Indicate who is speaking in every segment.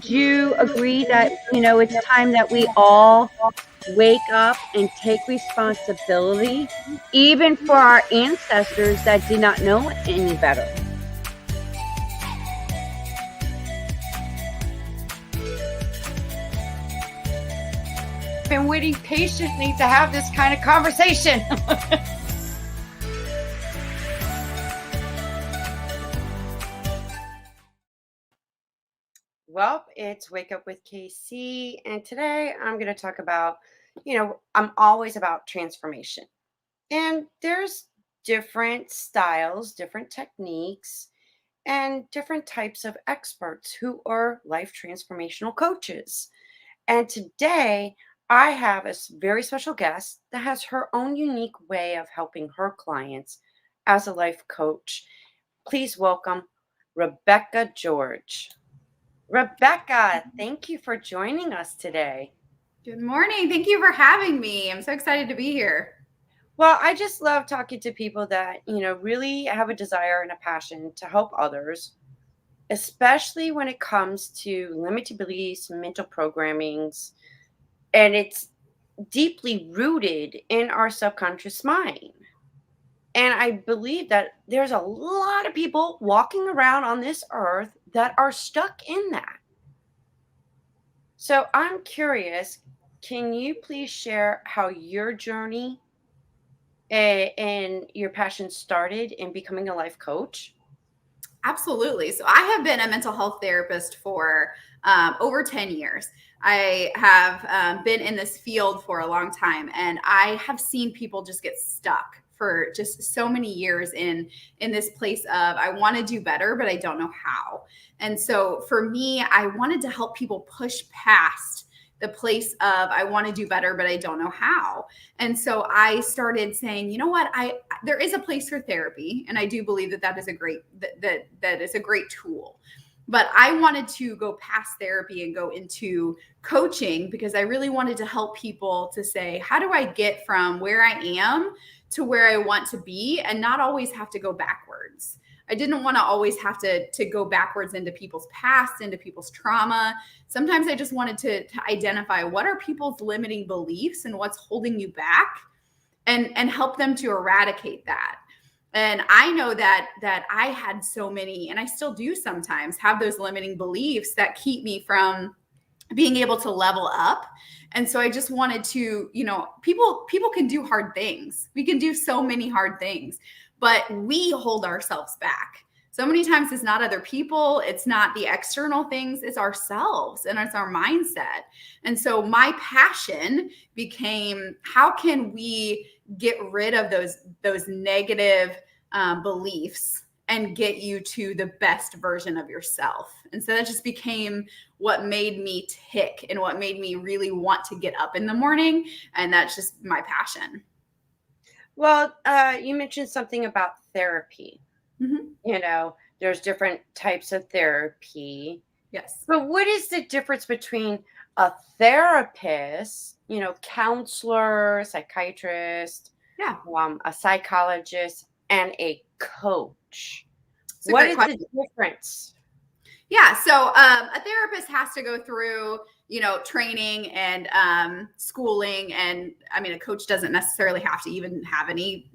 Speaker 1: Do you agree that, it's time that we all wake up and take responsibility, even for our ancestors that did not know any better?
Speaker 2: Been waiting patiently to have this kind of conversation. Well, it's Wake Up with KC, and today I'm going to talk about, I'm always about transformation. And there's different styles, different techniques, and different types of experts who are life transformational coaches. And today I have a very special guest that has her own unique way of helping her clients as a life coach. Please welcome Rebekah George. Rebekah, thank you for joining us today.
Speaker 3: Good morning. Thank you for having me. I'm so excited to be here.
Speaker 2: Well, I just love talking to people that, really have a desire and a passion to help others, especially when it comes to limited beliefs, mental programmings, and it's deeply rooted in our subconscious mind. And I believe that there's a lot of people walking around on this earth that are stuck in that. So I'm curious, can you please share how your journey and your passion started in becoming a life coach?
Speaker 3: Absolutely. So I have been a mental health therapist for over 10 years. I have been in this field for a long time, and I have seen people just get stuck for just so many years in this place of I want to do better, but I don't know how. And so for me, I wanted to help people push past the place of I want to do better, but I don't know how. And so I started saying, you know what, there is a place for therapy, and I do believe that is a great that is a great tool. But I wanted to go past therapy and go into coaching because I really wanted to help people to say, how do I get from where I am to where I want to be and not always have to go backwards? I didn't want to always have to go backwards into people's past, into people's trauma. Sometimes I just wanted to identify what are people's limiting beliefs and what's holding you back and help them to eradicate that. And I know that I had so many, and I still do sometimes have those limiting beliefs that keep me from being able to level up. And so I just wanted to, people can do hard things. We can do so many hard things, but we hold ourselves back. So many times it's not other people, it's not the external things, it's ourselves and it's our mindset. And so my passion became, how can we get rid of those negative beliefs and get you to the best version of yourself? And so that just became what made me tick and what made me really want to get up in the morning. And that's just my passion.
Speaker 2: Well, you mentioned something about therapy.
Speaker 3: Mm-hmm.
Speaker 2: There's different types of therapy.
Speaker 3: Yes.
Speaker 2: But what is the difference between a therapist, counselor, psychiatrist, a psychologist, and a coach? What is the difference?
Speaker 3: Yeah. So a therapist has to go through, training and schooling. And I mean, a coach doesn't necessarily have to even have any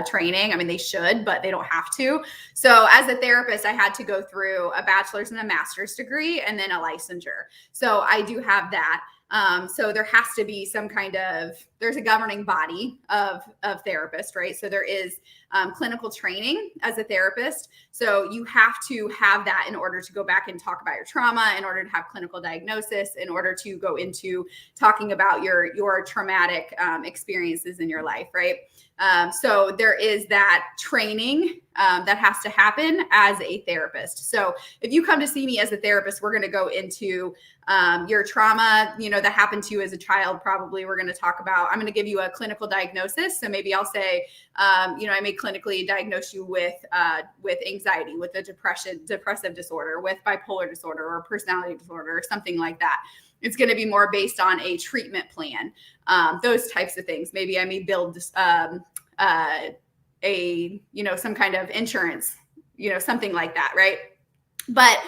Speaker 3: training. I mean, they should, but they don't have to. So as a therapist, I had to go through a bachelor's and a master's degree and then a licensure. So I do have that. So there has to be there's a governing body of therapists, right? So there is clinical training as a therapist. So you have to have that in order to go back and talk about your trauma, in order to have clinical diagnosis, in order to go into talking about your traumatic experiences in your life, right? So there is that training that has to happen as a therapist. So if you come to see me as a therapist, we're going to go into your trauma, that happened to you as a child. Probably we're going to talk about, I'm going to give you a clinical diagnosis. So maybe I'll say, I may clinically diagnose you with anxiety, with a depressive disorder, with bipolar disorder or personality disorder or something like that. It's going to be more based on a treatment plan, those types of things. Maybe I may build some kind of insurance, something like that, right? But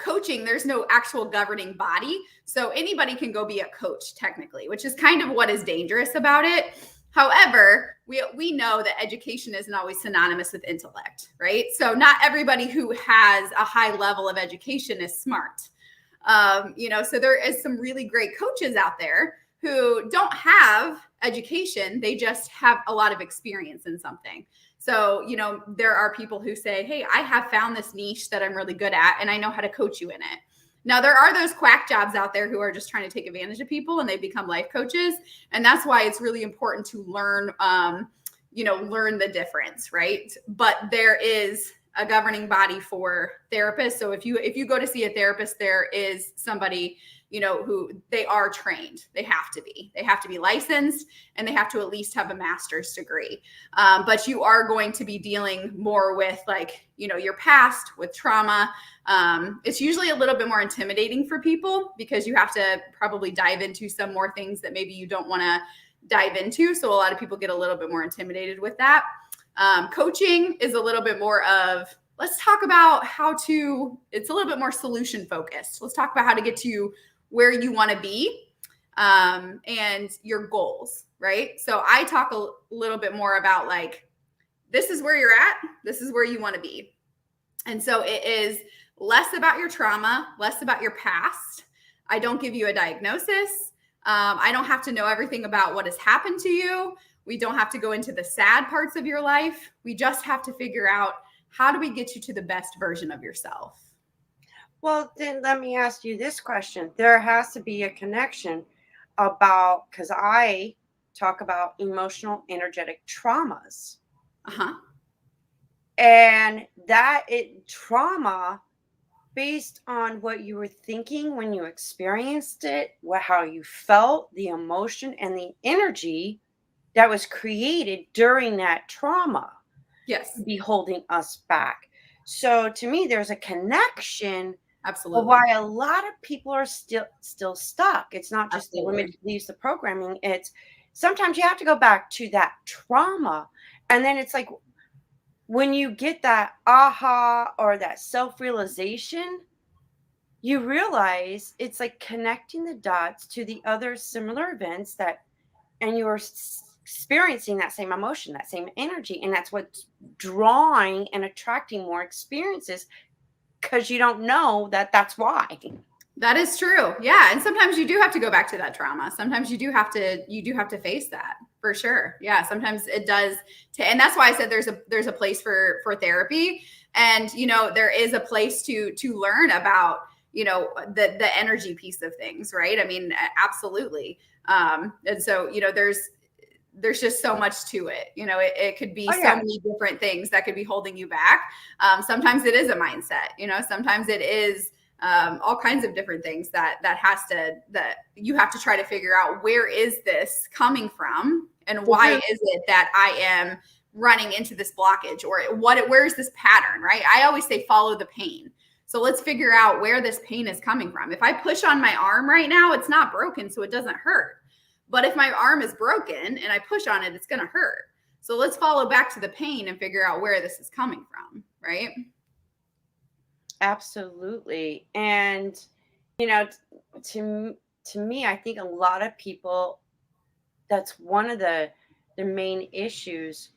Speaker 3: coaching, there's no actual governing body. So anybody can go be a coach technically, which is kind of what is dangerous about it. However, we know that education isn't always synonymous with intellect, right? So not everybody who has a high level of education is smart. So there is some really great coaches out there who don't have education. They just have a lot of experience in something. So, there are people who say, hey, I have found this niche that I'm really good at, and I know how to coach you in it. Now, there are those quack jobs out there who are just trying to take advantage of people, and they become life coaches. And that's why it's really important to learn, learn the difference, right? But there is a governing body for therapists. So if you go to see a therapist, there is somebody, who they are trained. They have to be licensed, and they have to at least have a master's degree. But you are going to be dealing more with your past, with trauma. It's usually a little bit more intimidating for people because you have to probably dive into some more things that maybe you don't want to dive into. So a lot of people get a little bit more intimidated with that. Coaching is a little bit more of, let's talk about it's a little bit more solution focused. Let's talk about how to get to where you want to be and your goals, right? So I talk a little bit more about this is where you're at, this is where you want to be. And so it is less about your trauma, less about your past. I don't give you a diagnosis. I don't have to know everything about what has happened to you. We don't have to go into the sad parts of your life. We just have to figure out, how do we get you to the best version of yourself?
Speaker 2: Well, then let me ask you this question. There has to be a connection because I talk about emotional energetic traumas.
Speaker 3: Uh-huh.
Speaker 2: And trauma based on what you were thinking when you experienced it, how you felt, the emotion and the energy that was created during that trauma.
Speaker 3: Yes.
Speaker 2: Be holding us back. So to me, there's a connection.
Speaker 3: Absolutely.
Speaker 2: Why a lot of people are still stuck. It's not just
Speaker 3: Absolutely.
Speaker 2: the limit leaves the programming. It's sometimes you have to go back to that trauma. And then it's like when you get that aha or that self-realization, you realize it's like connecting the dots to the other similar events and you're experiencing that same emotion, that same energy. And that's what's drawing and attracting more experiences, because you don't know that's why.
Speaker 3: That is true. Yeah. And sometimes you do have to go back to that trauma. Sometimes you do have to face that, for sure. Yeah. Sometimes it does. And that's why I said there's a place for therapy, and, there is a place to learn about, the energy piece of things. Right. I mean, absolutely. And so, there's just so much to it. It could be so many different things that could be holding you back. Sometimes it is a mindset, sometimes it is all kinds of different things that you have to try to figure out, where is this coming from, and why is it that I am running into this blockage, or where is this pattern, right? I always say, follow the pain. So let's figure out where this pain is coming from. If I push on my arm right now, it's not broken, so it doesn't hurt. But if my arm is broken and I push on it, it's going to hurt. So let's follow back to the pain and figure out where this is coming from, right?
Speaker 2: Absolutely. And, to me, I think a lot of people, that's one of the main issues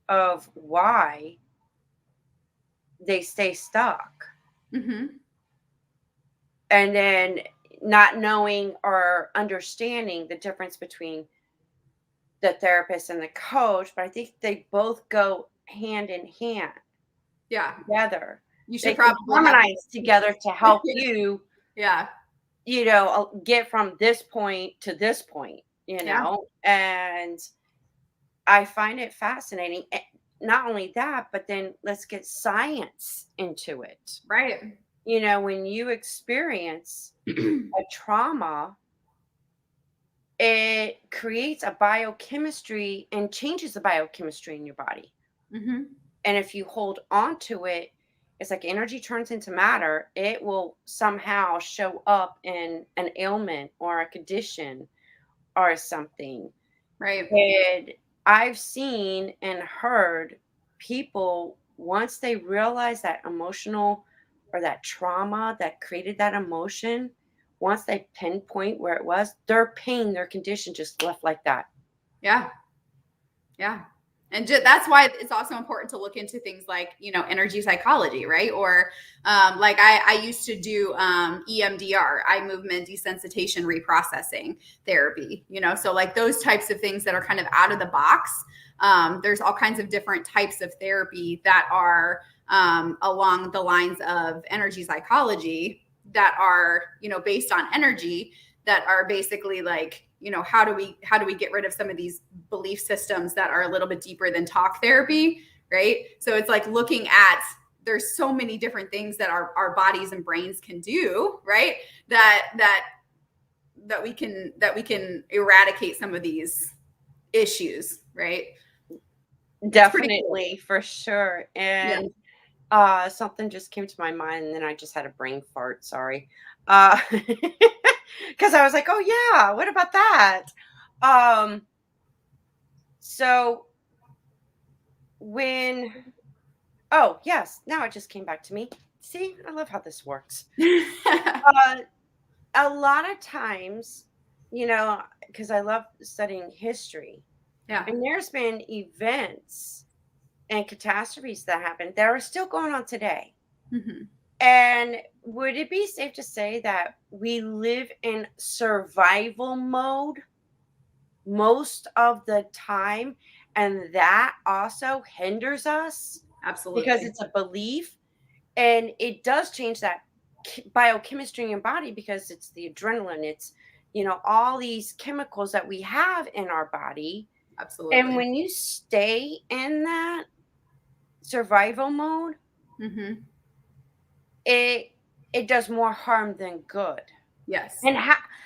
Speaker 2: of why they stay stuck.
Speaker 3: Mm-hmm.
Speaker 2: And then not knowing or understanding the difference between the therapist and the coach, but I think they both go hand in hand.
Speaker 3: Yeah.
Speaker 2: Together.
Speaker 3: You should
Speaker 2: they
Speaker 3: probably
Speaker 2: harmonize together to help you.
Speaker 3: Yeah.
Speaker 2: Get from this point to this point, and I find it fascinating. Not only that, but then let's get science into it.
Speaker 3: Right.
Speaker 2: When you experience a trauma, it creates a biochemistry and changes the biochemistry in your body.
Speaker 3: Mm-hmm.
Speaker 2: And if you hold on to it, it's like energy turns into matter. It will somehow show up in an ailment or a condition or something.
Speaker 3: Right.
Speaker 2: And I've seen and heard people, once they realize that emotional or that trauma that created that emotion, once they pinpoint where it was, their pain, their condition just left like that.
Speaker 3: Yeah. Yeah. And that's why it's also important to look into things like, energy psychology, right? Or like I used to do EMDR, eye movement desensitization reprocessing therapy, so like those types of things that are kind of out of the box. There's all kinds of different types of therapy that are along the lines of energy psychology that are, based on energy, that are basically like, how do we get rid of some of these belief systems that are a little bit deeper than talk therapy, right? So it's like looking at, there's so many different things that our bodies and brains can do, right? That we can eradicate some of these issues, right?
Speaker 2: Definitely, for sure.
Speaker 3: Yeah.
Speaker 2: And something just came to my mind, and then I just had a brain fart. Sorry. Because I was like, oh yeah, what about that? So oh yes, now it just came back to me. See, I love how this works. A lot of times, because I love studying history,
Speaker 3: Yeah.
Speaker 2: and there's been events and catastrophes that happened that are still going on today.
Speaker 3: Mm-hmm.
Speaker 2: And would it be safe to say that we live in survival mode most of the time, and that also hinders us?
Speaker 3: Absolutely.
Speaker 2: Because it's a belief, and it does change that biochemistry in your body, because it's the adrenaline, it's all these chemicals that we have in our body.
Speaker 3: Absolutely.
Speaker 2: And when you stay in that survival mode,
Speaker 3: mm-hmm.
Speaker 2: it does more harm than good.
Speaker 3: Yes.
Speaker 2: And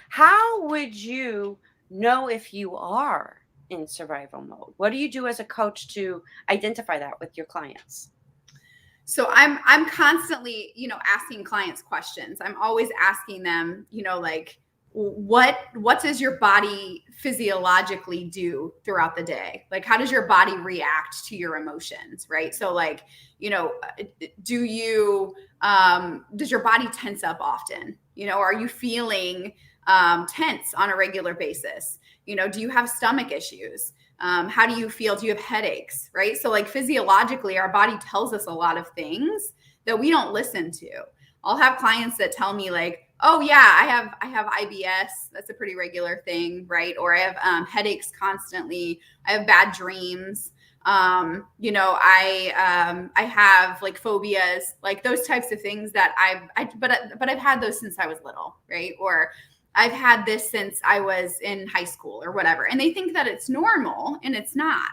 Speaker 2: how would you know if you are in survival mode? What do you do as a coach to identify that with your clients?
Speaker 3: So I'm constantly, asking clients questions. I'm always asking them, like, what does your body physiologically do throughout the day? Like, how does your body react to your emotions, right? So like, does your body tense up often? Are you feeling tense on a regular basis? Do you have stomach issues? How do you feel? Do you have headaches? Right? So like physiologically, our body tells us a lot of things that we don't listen to. I'll have clients that tell me like, oh yeah, I have IBS. That's a pretty regular thing, right? Or I have headaches constantly. I have bad dreams. I have like phobias, like those types of things that but I've had those since I was little, right? Or I've had this since I was in high school or whatever. And they think that it's normal, and it's not.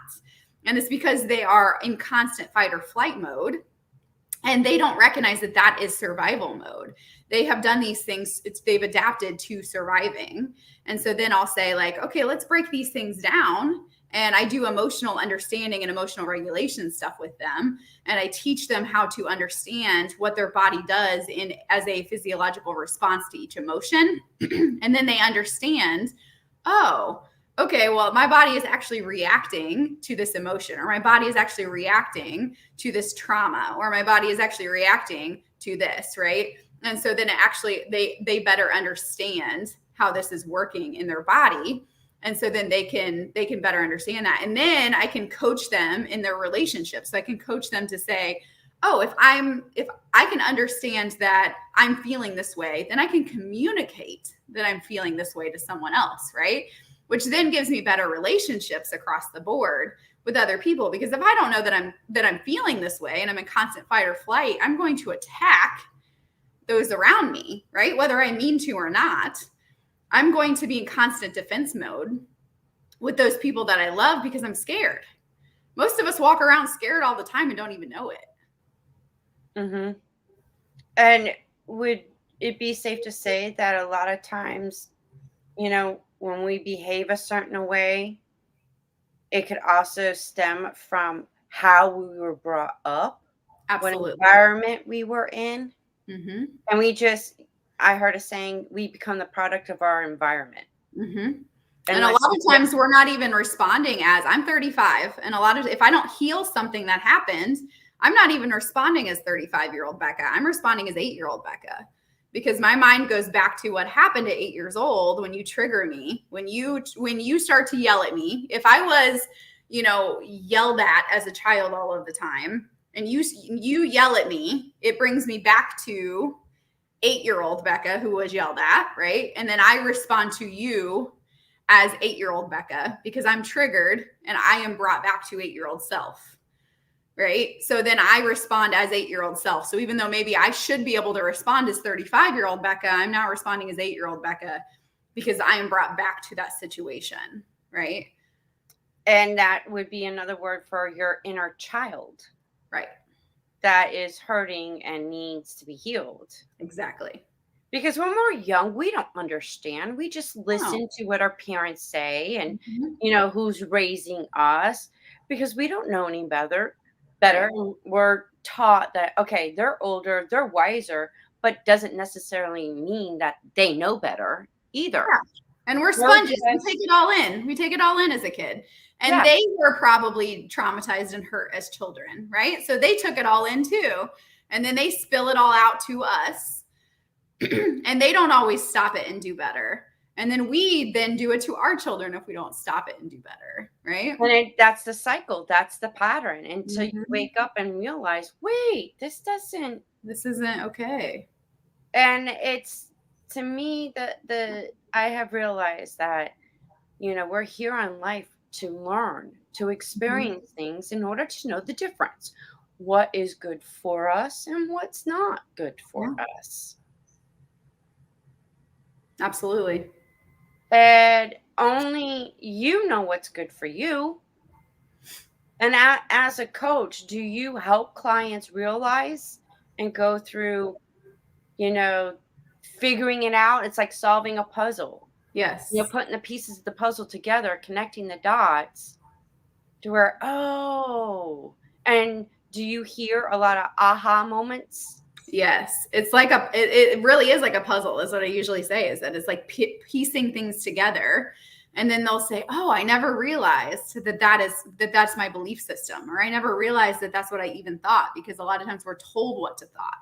Speaker 3: And it's because they are in constant fight or flight mode, and they don't recognize that that is survival mode. They have done these things. They've adapted to surviving. And so then I'll say like, okay, let's break these things down. And I do emotional understanding and emotional regulation stuff with them. And I teach them how to understand what their body does as a physiological response to each emotion. And then they understand, oh, okay, well, my body is actually reacting to this emotion, or my body is actually reacting to this trauma, or my body is actually reacting to this, right? And so then they better understand how this is working in their body. And so then they can better understand that. And then I can coach them in their relationships. So I can coach them to say, oh, if I can understand that I'm feeling this way, then I can communicate that I'm feeling this way to someone else, right? Which then gives me better relationships across the board with other people. Because if I don't know that I'm feeling this way and I'm in constant fight or flight, I'm going to attack those around me, right? Whether I mean to or not. I'm going to be in constant defense mode with those people that I love because I'm scared. Most of us walk around scared all the time and don't even know it.
Speaker 2: Mm-hmm. And would it be safe to say that a lot of times, when we behave a certain way, it could also stem from how we were brought up,
Speaker 3: Absolutely.
Speaker 2: what environment we were in?
Speaker 3: Mm-hmm.
Speaker 2: And I heard a saying, we become the product of our environment.
Speaker 3: Mm-hmm. And a lot of times we're not even responding as I'm 35. And if I don't heal something that happened, I'm not even responding as 35-year-old Becca. I'm responding as 8-year-old Becca, because my mind goes back to what happened at 8 years old when you trigger me, when you start to yell at me. If I was, yelled at as a child all of the time, and you yell at me, it brings me back to 8-year-old Becca who was yelled at, right? And then I respond to you as 8-year-old Becca because I'm triggered and I am brought back to 8-year-old self, right? So then I respond as 8-year-old self. So even though maybe I should be able to respond as 35-year-old Becca, I'm now responding as 8-year-old Becca because I am brought back to that situation, right?
Speaker 2: And that would be another word for your inner child.
Speaker 3: Right.
Speaker 2: That is hurting and needs to be healed.
Speaker 3: Exactly.
Speaker 2: Because when we're young, we don't understand. We just listen to what our parents say and, who's raising us, because we don't know any better.
Speaker 3: Right.
Speaker 2: And we're taught that, okay, they're older, they're wiser, but doesn't necessarily mean that they know better either.
Speaker 3: Yeah. And we're sponges. We take it all in. We take it all in as a kid. And they were probably traumatized and hurt as children, right? So they took it all in too. And then they spill it all out to us. And they don't always stop it and do better. And then we then do it to our children if we don't stop it and do better, right?
Speaker 2: And that's the cycle. That's the pattern. Until you wake up and realize, wait, this isn't
Speaker 3: okay.
Speaker 2: And it's, to me, I have realized that, we're here on life to learn, to experience things in order to know the difference. What is good for us and what's not good for us.
Speaker 3: Absolutely.
Speaker 2: And only you know what's good for you. And as a coach, do you help clients realize and go through, figuring it out? It's like solving a puzzle.
Speaker 3: Yes.
Speaker 2: Putting the pieces of the puzzle together, connecting the dots to where, and do you hear a lot of aha moments?
Speaker 3: Yes. It's like it really is like a puzzle, is what I usually say, is that it's like piecing things together. And then they'll say, oh, I never realized that's my belief system. Or I never realized that that's what I even thought, because a lot of times we're told what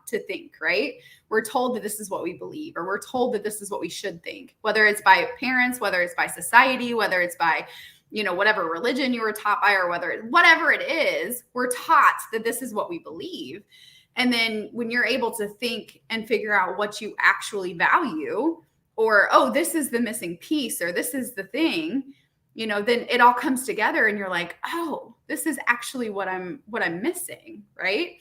Speaker 3: to think, right? We're told that this is what we believe, or we're told that this is what we should think, whether it's by parents, whether it's by society, whether it's by, whatever religion you were taught by, or whatever it is, we're taught that this is what we believe. And then when you're able to think and figure out what you actually value, or, oh, this is the missing piece, or this is the thing, then it all comes together and you're like, oh, this is actually what I'm missing. Right.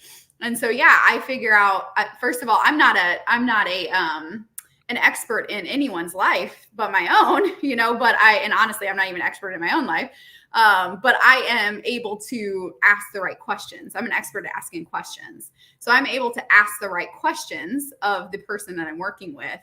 Speaker 3: And so, I figure out, first of all, I'm not an expert in anyone's life but my own, and honestly, I'm not even an expert in my own life. But I am able to ask the right questions. I'm an expert at asking questions. So I'm able to ask the right questions of the person that I'm working with,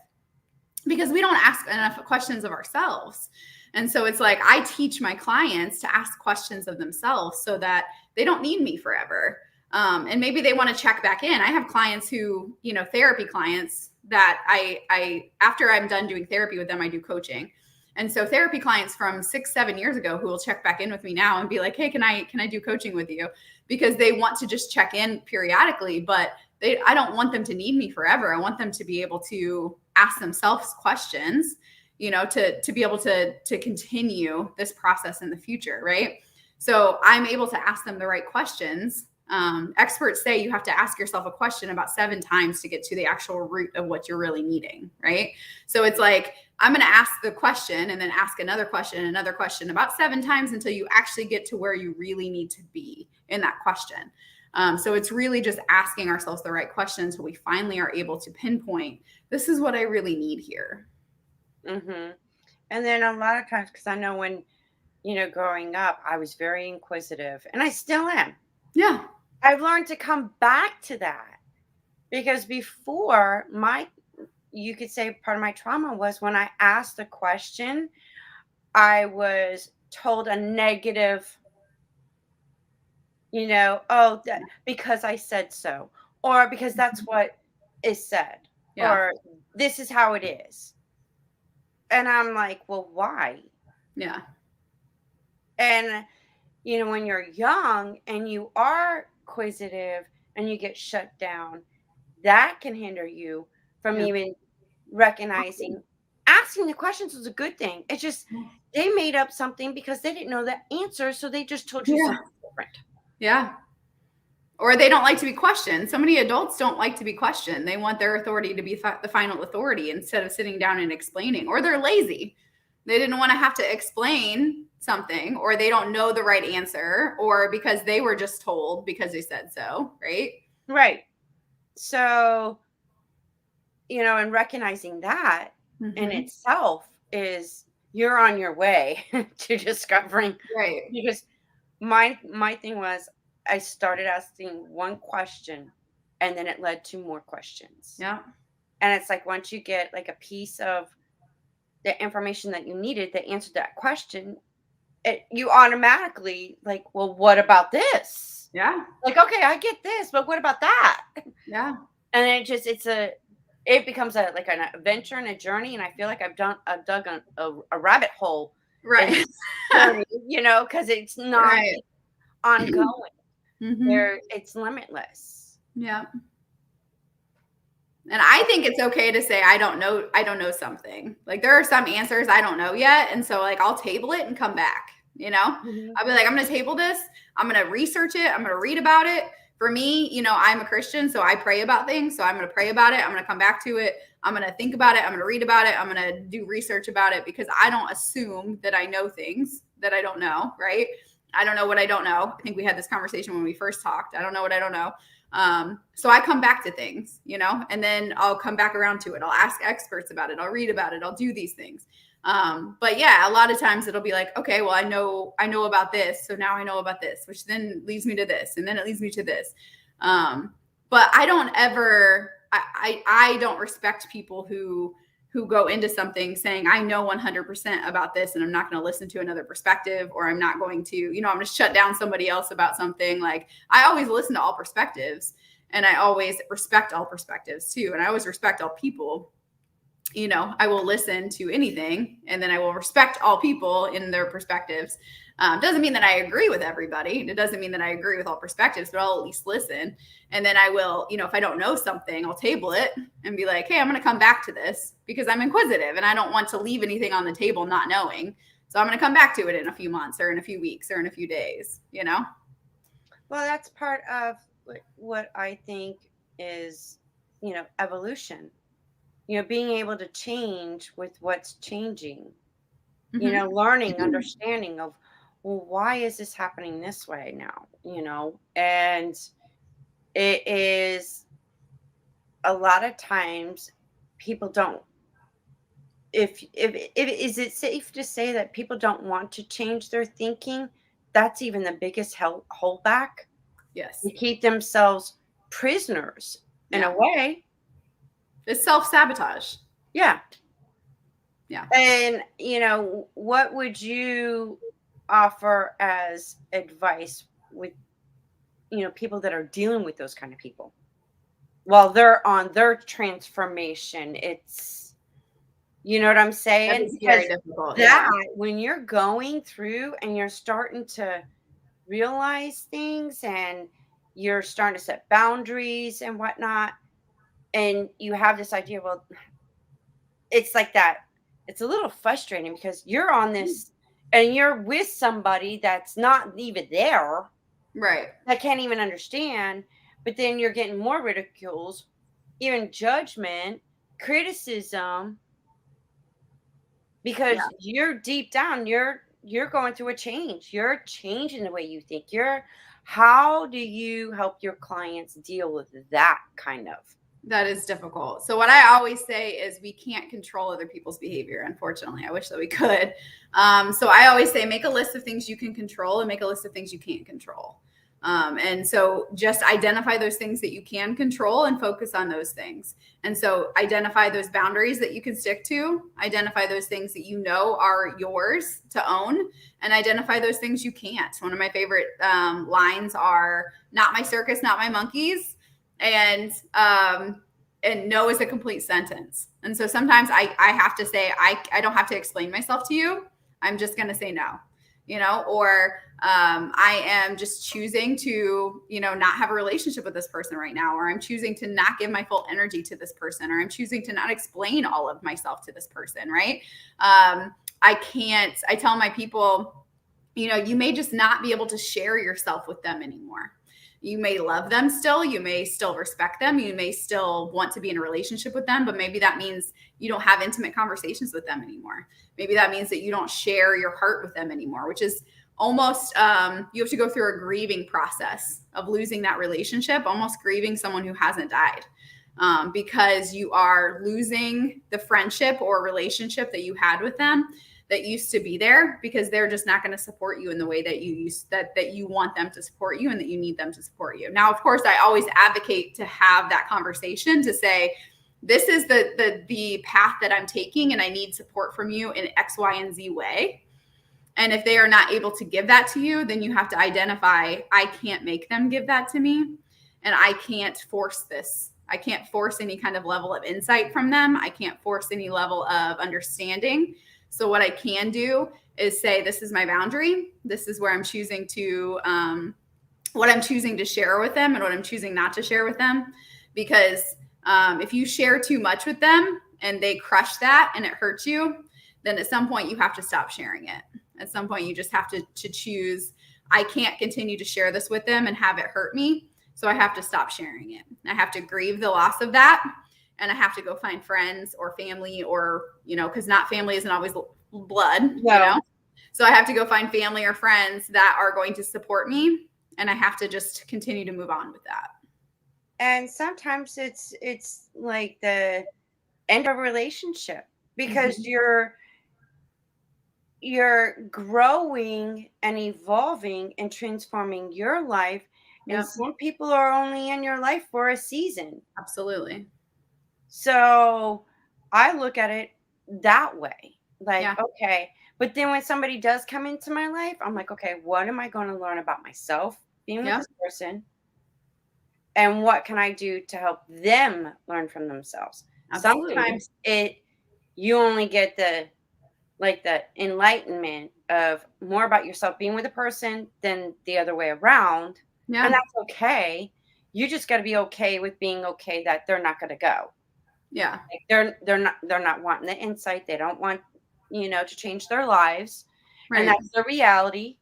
Speaker 3: because we don't ask enough questions of ourselves. And so it's like, I teach my clients to ask questions of themselves so that they don't need me forever. And maybe they want to check back in. I have clients who, therapy clients that I after I'm done doing therapy with them, I do coaching. And so therapy clients from 6-7 years ago who will check back in with me now and be like, hey, can I do coaching with you? Because they want to just check in periodically, but I don't want them to need me forever. I want them to be able to ask themselves questions, to be able to continue this process in the future. Right. So I'm able to ask them the right questions. Experts say you have to ask yourself a question about 7 times to get to the actual root of what you're really needing. Right. So it's like, I'm going to ask the question and then ask another question about 7 times until you actually get to where you really need to be in that question. So it's really just asking ourselves the right questions until we finally are able to pinpoint, this is what I really need here.
Speaker 2: Mm-hmm. And then a lot of times, because I know when, growing up, I was very inquisitive, and I still am.
Speaker 3: Yeah.
Speaker 2: I've learned to come back to that, because before, you could say part of my trauma was when I asked a question, I was told a negative, because I said so, or because that's what is said, or this is how it is. And I'm like, well, why?
Speaker 3: Yeah.
Speaker 2: And, when you're young and you are inquisitive and you get shut down, that can hinder you from
Speaker 3: Yeah.
Speaker 2: even recognizing asking the questions was a good thing. It's just they made up something because they didn't know the answer, so they just told you
Speaker 3: Yeah.
Speaker 2: something different.
Speaker 3: Yeah. Or they don't like to be questioned. So many adults don't like to be questioned. They want their authority to be the final authority instead of sitting down and explaining. Or they're lazy. They didn't want to have to explain something, or they don't know the right answer, or because they were just told because they said so, right?
Speaker 2: Right. So, and recognizing that in itself is you're on your way to discovering.
Speaker 3: Right.
Speaker 2: Because my thing was I started asking one question and then it led to more questions.
Speaker 3: Yeah.
Speaker 2: And it's like once you get like a piece of the information that you needed that answered that question, you automatically like, well, what about this?
Speaker 3: Yeah.
Speaker 2: Like, okay, I get this, but what about that?
Speaker 3: Yeah.
Speaker 2: And it becomes like an adventure and a journey. And I feel like I've dug a rabbit hole,
Speaker 3: Right.
Speaker 2: journey, because it's not
Speaker 3: Right.
Speaker 2: ongoing.
Speaker 3: Mhm.
Speaker 2: It's limitless.
Speaker 3: Yeah. And I think it's okay to say, I don't know something. Like there are some answers I don't know yet. And so like I'll table it and come back,
Speaker 2: Mhm.
Speaker 3: I'll be like, I'm going to table this. I'm going to research it. I'm going to read about it. For me, I'm a Christian, so I pray about things. So I'm going to pray about it. I'm going to come back to it. I'm going to think about it. I'm going to read about it. I'm going to do research about it because I don't assume that I know things that I don't know, right? I don't know what I don't know. I think we had this conversation when we first talked. I don't know what I don't know. So I come back to things, and then I'll come back around to it. I'll ask experts about it. I'll read about it. I'll do these things. But yeah, a lot of times it'll be like, okay, well, I know about this. So now I know about this, which then leads me to this. And then it leads me to this. But I don't ever, I don't respect people who go into something saying, I know 100% about this and I'm not going to listen to another perspective, or I'm not going to, I'm going to shut down somebody else about something. Like I always listen to all perspectives and I always respect all perspectives too. And I always respect all people. I will listen to anything and then I will respect all people in their perspectives. Doesn't mean that I agree with everybody. It doesn't mean that I agree with all perspectives, but I'll at least listen. And then I will, if I don't know something, I'll table it and be like, hey, I'm going to come back to this because I'm inquisitive and I don't want to leave anything on the table not knowing. So I'm going to come back to it in a few months or in a few weeks or in a few days,
Speaker 2: Well, that's part of what I think is, evolution. Being able to change with what's changing. Learning, understanding of, well, why is this happening this way now? And it is a lot of times people don't. If is it safe to say that people don't want to change their thinking? That's even the biggest holdback.
Speaker 3: Yes.
Speaker 2: To keep themselves prisoners in a way.
Speaker 3: It's self-sabotage.
Speaker 2: Yeah.
Speaker 3: Yeah.
Speaker 2: And, what would you offer as advice with, people that are dealing with those kind of people while they're on their transformation? It's, you know what I'm saying?
Speaker 3: That is very difficult.
Speaker 2: When you're going through and you're starting to realize things and you're starting to set boundaries and whatnot, and you have this idea, well, it's like that. It's a little frustrating because you're on this and you're with somebody that's not even there.
Speaker 3: Right.
Speaker 2: That can't even understand. But then you're getting more ridicules, even judgment, criticism, because you're deep down, you're going through a change. You're changing the way you think. How do you help your clients deal with that kind of?
Speaker 3: That is difficult. So what I always say is we can't control other people's behavior. Unfortunately, I wish that we could. So I always say, make a list of things you can control and make a list of things you can't control. And so just identify those things that you can control and focus on those things. And so identify those boundaries that you can stick to, identify those things that are yours to own, and identify those things you can't. One of my favorite lines are, not my circus, not my monkeys. And no is a complete sentence. And so sometimes I have to say, I don't have to explain myself to you. I'm just going to say no. or I am just choosing to, not have a relationship with this person right now, or I'm choosing to not give my full energy to this person, or I'm choosing to not explain all of myself to this person, right? I tell my people, you may just not be able to share yourself with them anymore. You may love them still. You may still respect them. You may still want to be in a relationship with them, but maybe that means you don't have intimate conversations with them anymore. Maybe that means that you don't share your heart with them anymore, which is almost, you have to go through a grieving process of losing that relationship, almost grieving someone who hasn't died, because you are losing the friendship or relationship that you had with them that used to be there, because they're just not going to support you in the way that you want them to support you and that you need them to support you. Now, of course, I always advocate to have that conversation to say, this is the path that I'm taking, and I need support from you in X, Y, and Z way. And if they are not able to give that to you, then you have to identify, I can't make them give that to me, and I can't force this. I can't force any kind of level of insight from them. I can't force any level of understanding. So what I can do is say, this is my boundary. This is where I'm choosing to, what I'm choosing to share with them and what I'm choosing not to share with them. Because if you share too much with them and they crush that and it hurts you, then at some point you have to stop sharing it. At some point you just have to choose, I can't continue to share this with them and have it hurt me. So I have to stop sharing it. I have to grieve the loss of that. And I have to go find friends or family, or, because not family isn't always blood, So I have to go find family or friends that are going to support me. And I have to just continue to move on with that.
Speaker 2: And sometimes it's like the end of a relationship, because you're growing and evolving and transforming your life. Yep. And some people are only in your life for a season.
Speaker 3: Absolutely.
Speaker 2: So I look at it that way. Like, okay. But then when somebody does come into my life, I'm like, okay, what am I going to learn about myself being with this person? And what can I do to help them learn from themselves? Absolutely. Sometimes you only get the enlightenment of more about yourself being with a person than the other way around. Yeah. And that's okay. You just got to be okay with being okay that they're not going to go. Yeah. Like they're not wanting the insight. They don't want, to change their lives. Right. And that's the reality.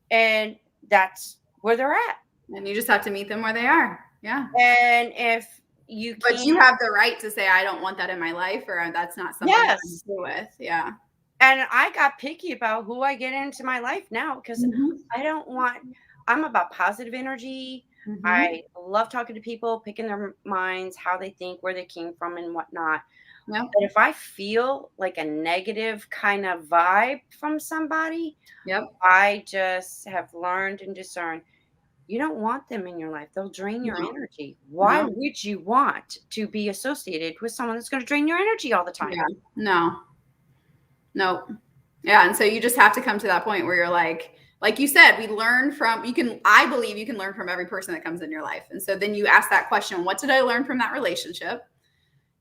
Speaker 2: And that's where they're at.
Speaker 3: And you just have to meet them where they are. Yeah.
Speaker 2: And if you can't,
Speaker 3: but you have the right to say, I don't want that in my life, or that's not something I can do with. Yeah.
Speaker 2: And I got picky about who I get into my life now, because I'm about positive energy. Mm-hmm. I love talking to people, picking their minds, how they think, where they came from and whatnot. Yep. But if I feel like a negative kind of vibe from somebody, I just have learned and discerned, you don't want them in your life. They'll drain your energy. Why would you want to be associated with someone that's going to drain your energy all the time?
Speaker 3: Yeah. No. Yeah. And so you just have to come to that point where you're like you said, I believe you can learn from every person that comes in your life. And so then you ask that question, what did I learn from that relationship?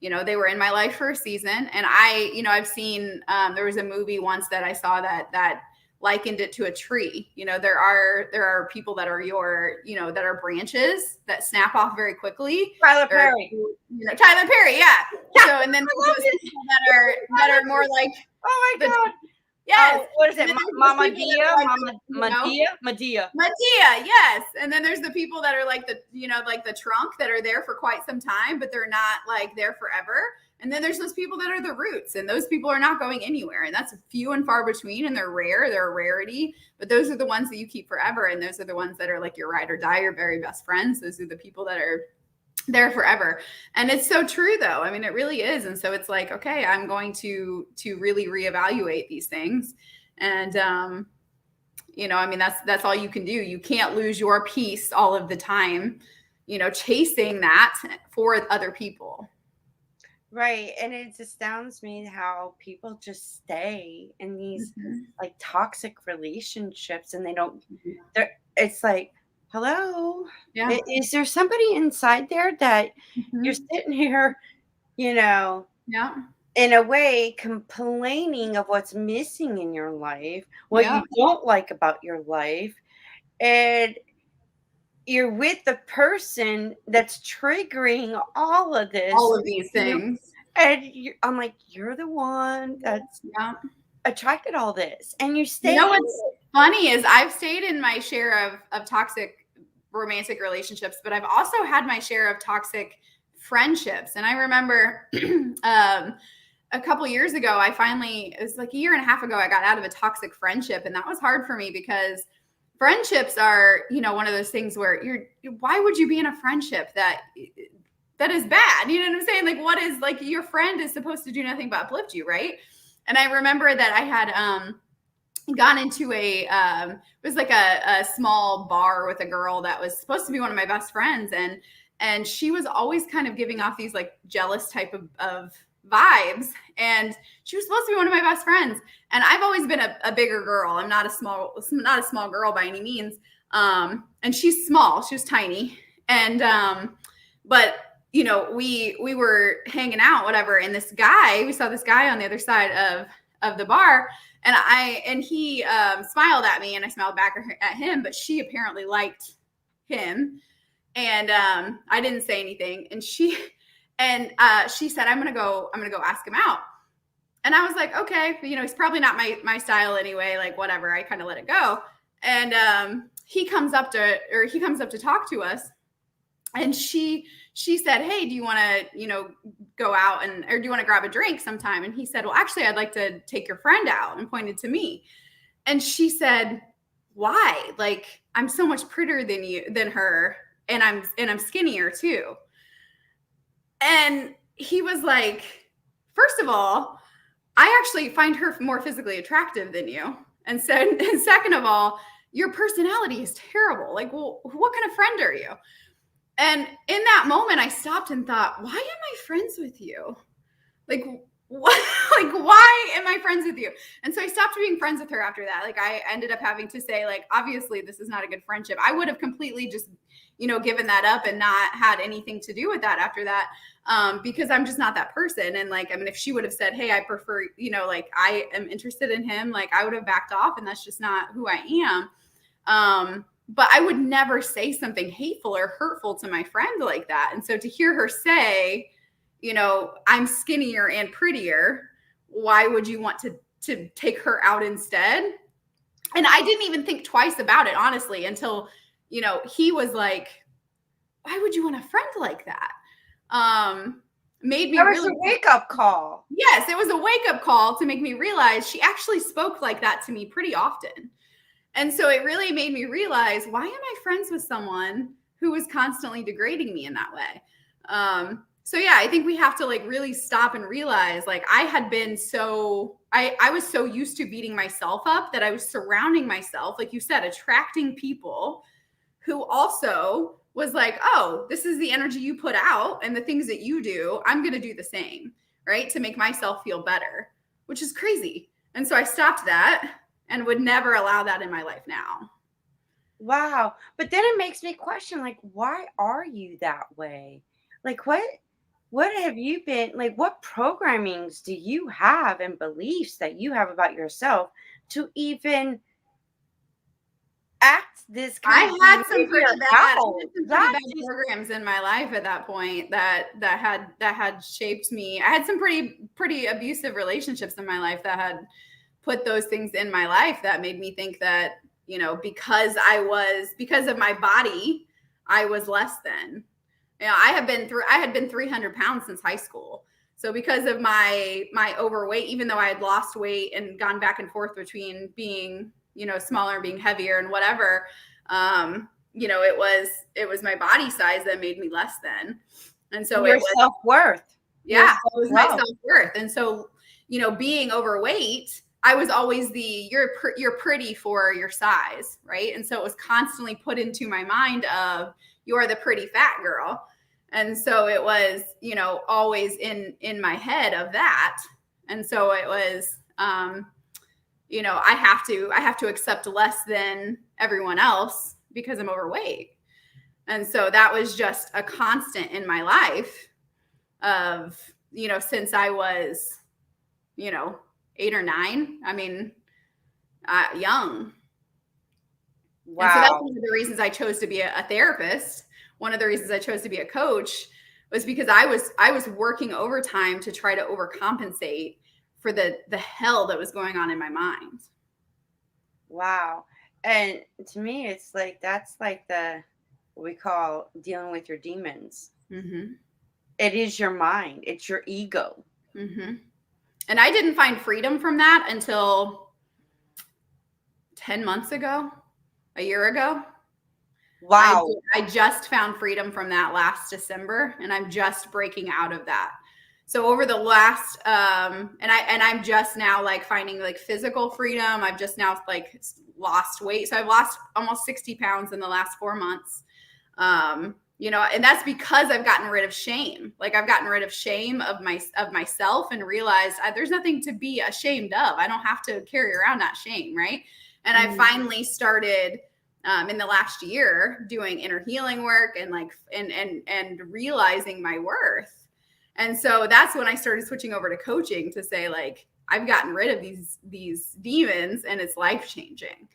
Speaker 3: They were in my life for a season. And I've seen, there was a movie once that I saw that likened it to a tree. There are people that are that are branches that snap off very quickly.
Speaker 2: Tyler Perry.
Speaker 3: Tyler Perry. Yeah. So, and then there's people that are more like,
Speaker 2: oh my God.
Speaker 3: Yes.
Speaker 2: What is it? Mama Dia? Medea.
Speaker 3: Yes. And then there's the people that are like the trunk that are there for quite some time, but they're not like there forever. And then there's those people that are the roots, and those people are not going anywhere. And that's few and far between, and they're rare. They're a rarity, but those are the ones that you keep forever. And those are the ones that are like your ride or die, your very best friends. Those are the people that are there forever. And it's so true though. I mean, it really is. And so it's like, okay, I'm going to really reevaluate these things. And, that's all you can do. You can't lose your peace all of the time, chasing that for other people.
Speaker 2: Right. And it astounds me how people just stay in these like toxic relationships, and it's like, hello. Yeah. Is there somebody inside there that you're sitting here, in a way, complaining of what's missing in your life, what
Speaker 3: Yeah.
Speaker 2: you don't like about your life, and you're with the person that's triggering all of this,
Speaker 3: All of these
Speaker 2: you know,
Speaker 3: things.
Speaker 2: and I'm like, you're the one that's
Speaker 3: Yeah.
Speaker 2: attracted all this, and you
Speaker 3: You
Speaker 2: stay
Speaker 3: know
Speaker 2: in
Speaker 3: what's funny is I've stayed in my share of toxic romantic relationships, but I've also had my share of toxic friendships. And I remember a couple years ago, it was like a year and a half ago, I got out of a toxic friendship. And that was hard for me because friendships are, one of those things where why would you be in a friendship that is bad? You know what I'm saying? Like, what is, like, your friend is supposed to do nothing but uplift you, right? And I remember that I had gone into it was like a small bar with a girl that was supposed to be one of my best friends, and she was always kind of giving off these like jealous type of vibes, and she was supposed to be one of my best friends. And I've always been a bigger girl. I'm not a small girl by any means. And she's small. She was tiny. And but we were hanging out, whatever, and we saw this guy on the other side of the bar, and he smiled at me, and I smiled back at him, but she apparently liked him, and I didn't say anything, and she said, I'm gonna go ask him out. And I was like, okay, he's probably not my style anyway, like, whatever. I kind of let it go. And he comes up to talk to us, and she said, hey, do you want to, go out or do you want to grab a drink sometime? And he said, well, actually, I'd like to take your friend out, and pointed to me. And she said, why? Like, I'm so much prettier than her. And I'm skinnier too. And he was like, first of all, I actually find her more physically attractive than you. And second of all, your personality is terrible. Like, well, what kind of friend are you? And in that moment, I stopped and thought, why am I friends with you? Like, what? Like, why am I friends with you? And so I stopped being friends with her after that. Like, I ended up having to say, like, obviously, this is not a good friendship. I would have completely just, given that up and not had anything to do with that after that, because I'm just not that person. And, like, I mean, if she would have said, hey, I prefer, like, I am interested in him, like, I would have backed off, and that's just not who I am. But I would never say something hateful or hurtful to my friend like that. And so to hear her say, I'm skinnier and prettier, why would you want to take her out instead? And I didn't even think twice about it, honestly, until, he was like, why would you want a friend like that? Made me
Speaker 2: That was
Speaker 3: really
Speaker 2: a wake-up call.
Speaker 3: Yes, it was a wake-up call to make me realize she actually spoke like that to me pretty often. And so it really made me realize, why am I friends with someone who is constantly degrading me in that way? So yeah, I think we have to, like, really stop and realize, like, I was so used to beating myself up that I was surrounding myself, like you said, attracting people who also was like, oh, this is the energy you put out and the things that you do, I'm going to do the same, right? To make myself feel better, which is crazy. And so I stopped that and would never allow that in my life now.
Speaker 2: Wow. But then it makes me question, like, why are you that way? Like, what have you been, like, what programmings do you have and beliefs that you have about yourself to even act this kind of
Speaker 3: I had some pretty
Speaker 2: behavior
Speaker 3: bad,
Speaker 2: out? That's just,
Speaker 3: programs in my life at that point that had shaped me. I had some pretty abusive relationships in my life that had put those things in my life that made me think that, because of my body, I was less than. I had been 300 pounds since high school. So because of my overweight, even though I had lost weight and gone back and forth between being, smaller and being heavier and whatever, it was my body size that made me less than. And so
Speaker 2: your
Speaker 3: it was
Speaker 2: self-worth.
Speaker 3: Yeah, it was my self-worth. And so, being overweight, I was always you're pretty for your size, right? And so it was constantly put into my mind of, you're the pretty fat girl. And so it was, always in my head of that. And so it was, I have to accept less than everyone else because I'm overweight. And so that was just a constant in my life of, since I was, 8 or 9. I mean, young.
Speaker 2: Wow.
Speaker 3: And so that's one of the reasons I chose to be a therapist. One of the reasons I chose to be a coach was because I was working overtime to try to overcompensate for the hell that was going on in my mind.
Speaker 2: Wow. And to me, it's like, that's like what we call dealing with your demons.
Speaker 3: Mm-hmm.
Speaker 2: It is your mind. It's your ego.
Speaker 3: Mm-hmm. And I didn't find freedom from that until 10 months ago, a year ago.
Speaker 2: Wow.
Speaker 3: I just found freedom from that last December, and I'm just breaking out of that. So over the last, and I'm just now like finding like physical freedom. I've just now like lost weight. So I've lost almost 60 pounds in the last 4 months. And that's because I've gotten rid of shame. Like I've gotten rid of shame of myself and realized there's nothing to be ashamed of. I don't have to carry around that shame. Right. And I finally started in the last year doing inner healing work and like, and realizing my worth. And so that's when I started switching over to coaching to say, like, I've gotten rid of these demons and it's life-changing.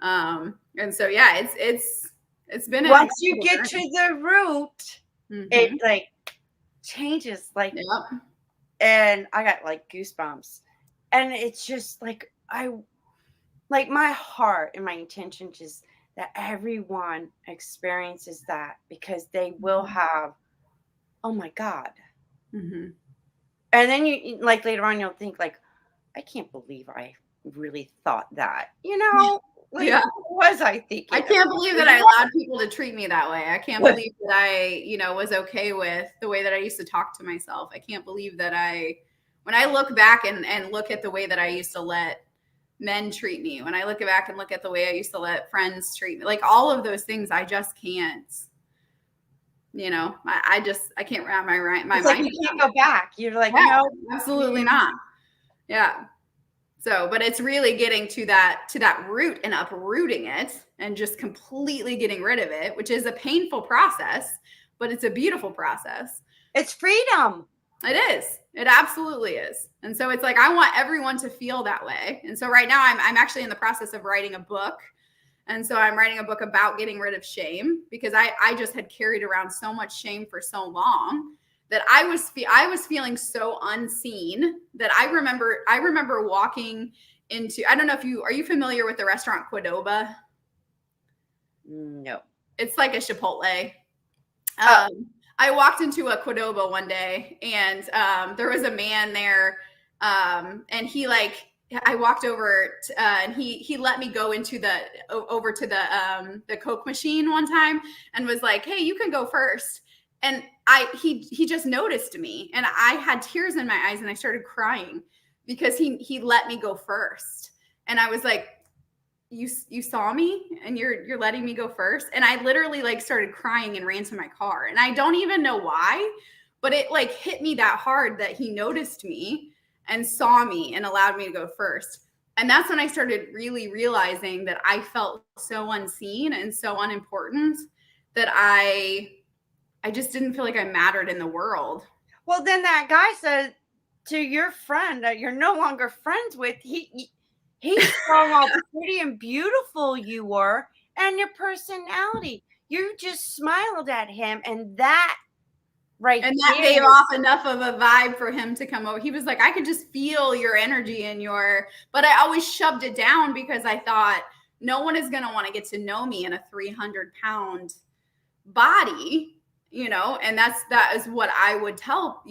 Speaker 3: And so, yeah, it's been
Speaker 2: once you get to the root,
Speaker 3: mm-hmm.
Speaker 2: it like changes, like,
Speaker 3: yep.
Speaker 2: And I got like goosebumps, and it's just like, my heart and my intention just that everyone experiences that, because they will have, oh my God.
Speaker 3: Mm-hmm.
Speaker 2: And then you like later on you'll think like, I can't believe I really thought that, like,
Speaker 3: yeah.
Speaker 2: what was I thinking?
Speaker 3: I can't believe that I allowed people to treat me that way. I can't believe that I, was okay with the way that I used to talk to myself. I can't believe that when I look back and look at the way that I used to let men treat me, when I look back and look at the way I used to let friends treat me, like all of those things, I just can't, I can't wrap my mind.
Speaker 2: Like you can't go back. You're like,
Speaker 3: yeah,
Speaker 2: no,
Speaker 3: absolutely not. Yeah. So, but it's really getting to that root and uprooting it and just completely getting rid of it, which is a painful process, but it's a beautiful process.
Speaker 2: It's freedom.
Speaker 3: It is. It absolutely is. And so it's like, I want everyone to feel that way. And so right now I'm actually in the process of writing a book. And so I'm writing a book about getting rid of shame, because I just had carried around so much shame for so long that I was feeling so unseen that I remember walking into, I don't know if are you familiar with the restaurant Qdoba?
Speaker 2: No.
Speaker 3: It's like a Chipotle. I walked into a Qdoba one day, and there was a man there, and he I walked over and he let me go into over to the Coke machine one time and was like, "Hey, you can go first." And he just noticed me, and I had tears in my eyes, and I started crying because he let me go first. And I was like, you saw me and you're letting me go first? And I literally started crying and ran to my car. And I don't even know why, but it hit me that hard that he noticed me and saw me and allowed me to go first. And that's when I started really realizing that I felt so unseen and so unimportant that I just didn't feel like I mattered in the world.
Speaker 2: Well, then that guy said to your friend that you're no longer friends with, he saw how pretty and beautiful you were and your personality. You just smiled at him, and that
Speaker 3: gave off enough of a vibe for him to come over. He was like, I could just feel your energy but I always shoved it down because I thought no one is going to want to get to know me in a 300-pound body. And that is what I would tell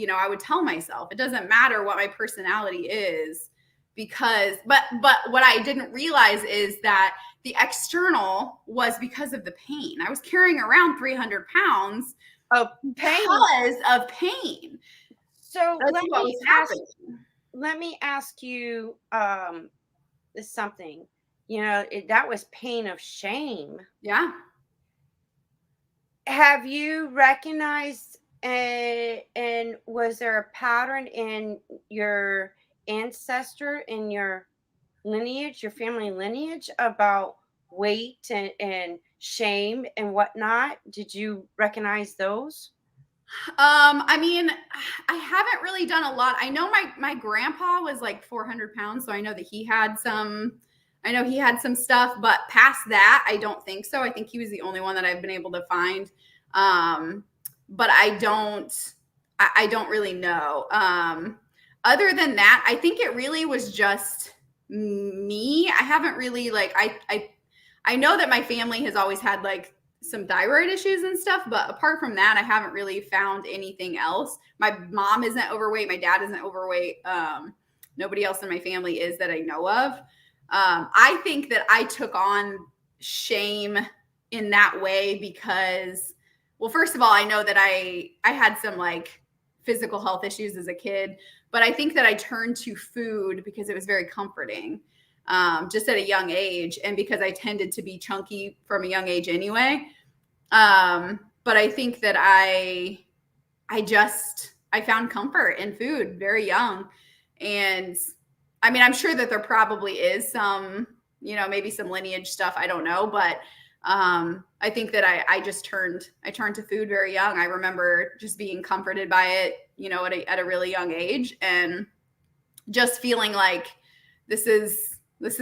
Speaker 3: myself. It doesn't matter what my personality is, but what I didn't realize is that the external was because of the pain. I was carrying around 300 pounds
Speaker 2: of pain
Speaker 3: because of pain.
Speaker 2: So let me ask you something. That was pain of shame.
Speaker 3: Yeah.
Speaker 2: Have you recognized and was there a pattern in your ancestor, in your lineage, your family lineage, about weight and shame and whatnot? Did you recognize those?
Speaker 3: I mean, I haven't really done a lot. I know my grandpa was like 400 pounds, so I know that he had some. I know he had some stuff, but past that, I don't think so. I think he was the only one that I've been able to find. But I don't really know. Other than that, I think it really was just me. I haven't really like I know that my family has always had like some thyroid issues and stuff, but apart from that, I haven't really found anything else. My mom isn't overweight, my dad isn't overweight. Nobody else in my family is that I know of. I think that I took on shame in that way because, well, first of all, I know that I had some like physical health issues as a kid, but I think that I turned to food because it was very comforting, just at a young age, and because I tended to be chunky from a young age anyway. But I think that I found comfort in food very young. And I mean, I'm sure that there probably is some, maybe some lineage stuff. I don't know. But I think that I turned to food very young. I remember just being comforted by it, at a really young age, and just feeling like this is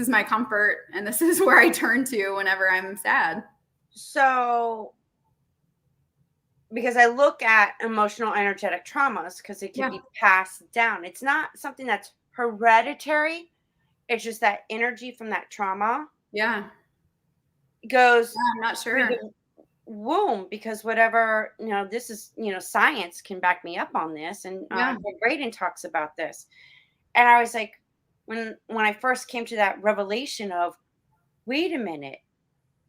Speaker 3: my comfort and this is where I turn to whenever I'm sad.
Speaker 2: So, because I look at emotional energetic traumas because it can be passed down. It's not something that's hereditary. It's just that energy from that trauma goes
Speaker 3: I'm not sure.
Speaker 2: through the womb, because whatever, this is, science can back me up on this. And Braden talks about this. And I was like, when I first came to that revelation of, wait a minute,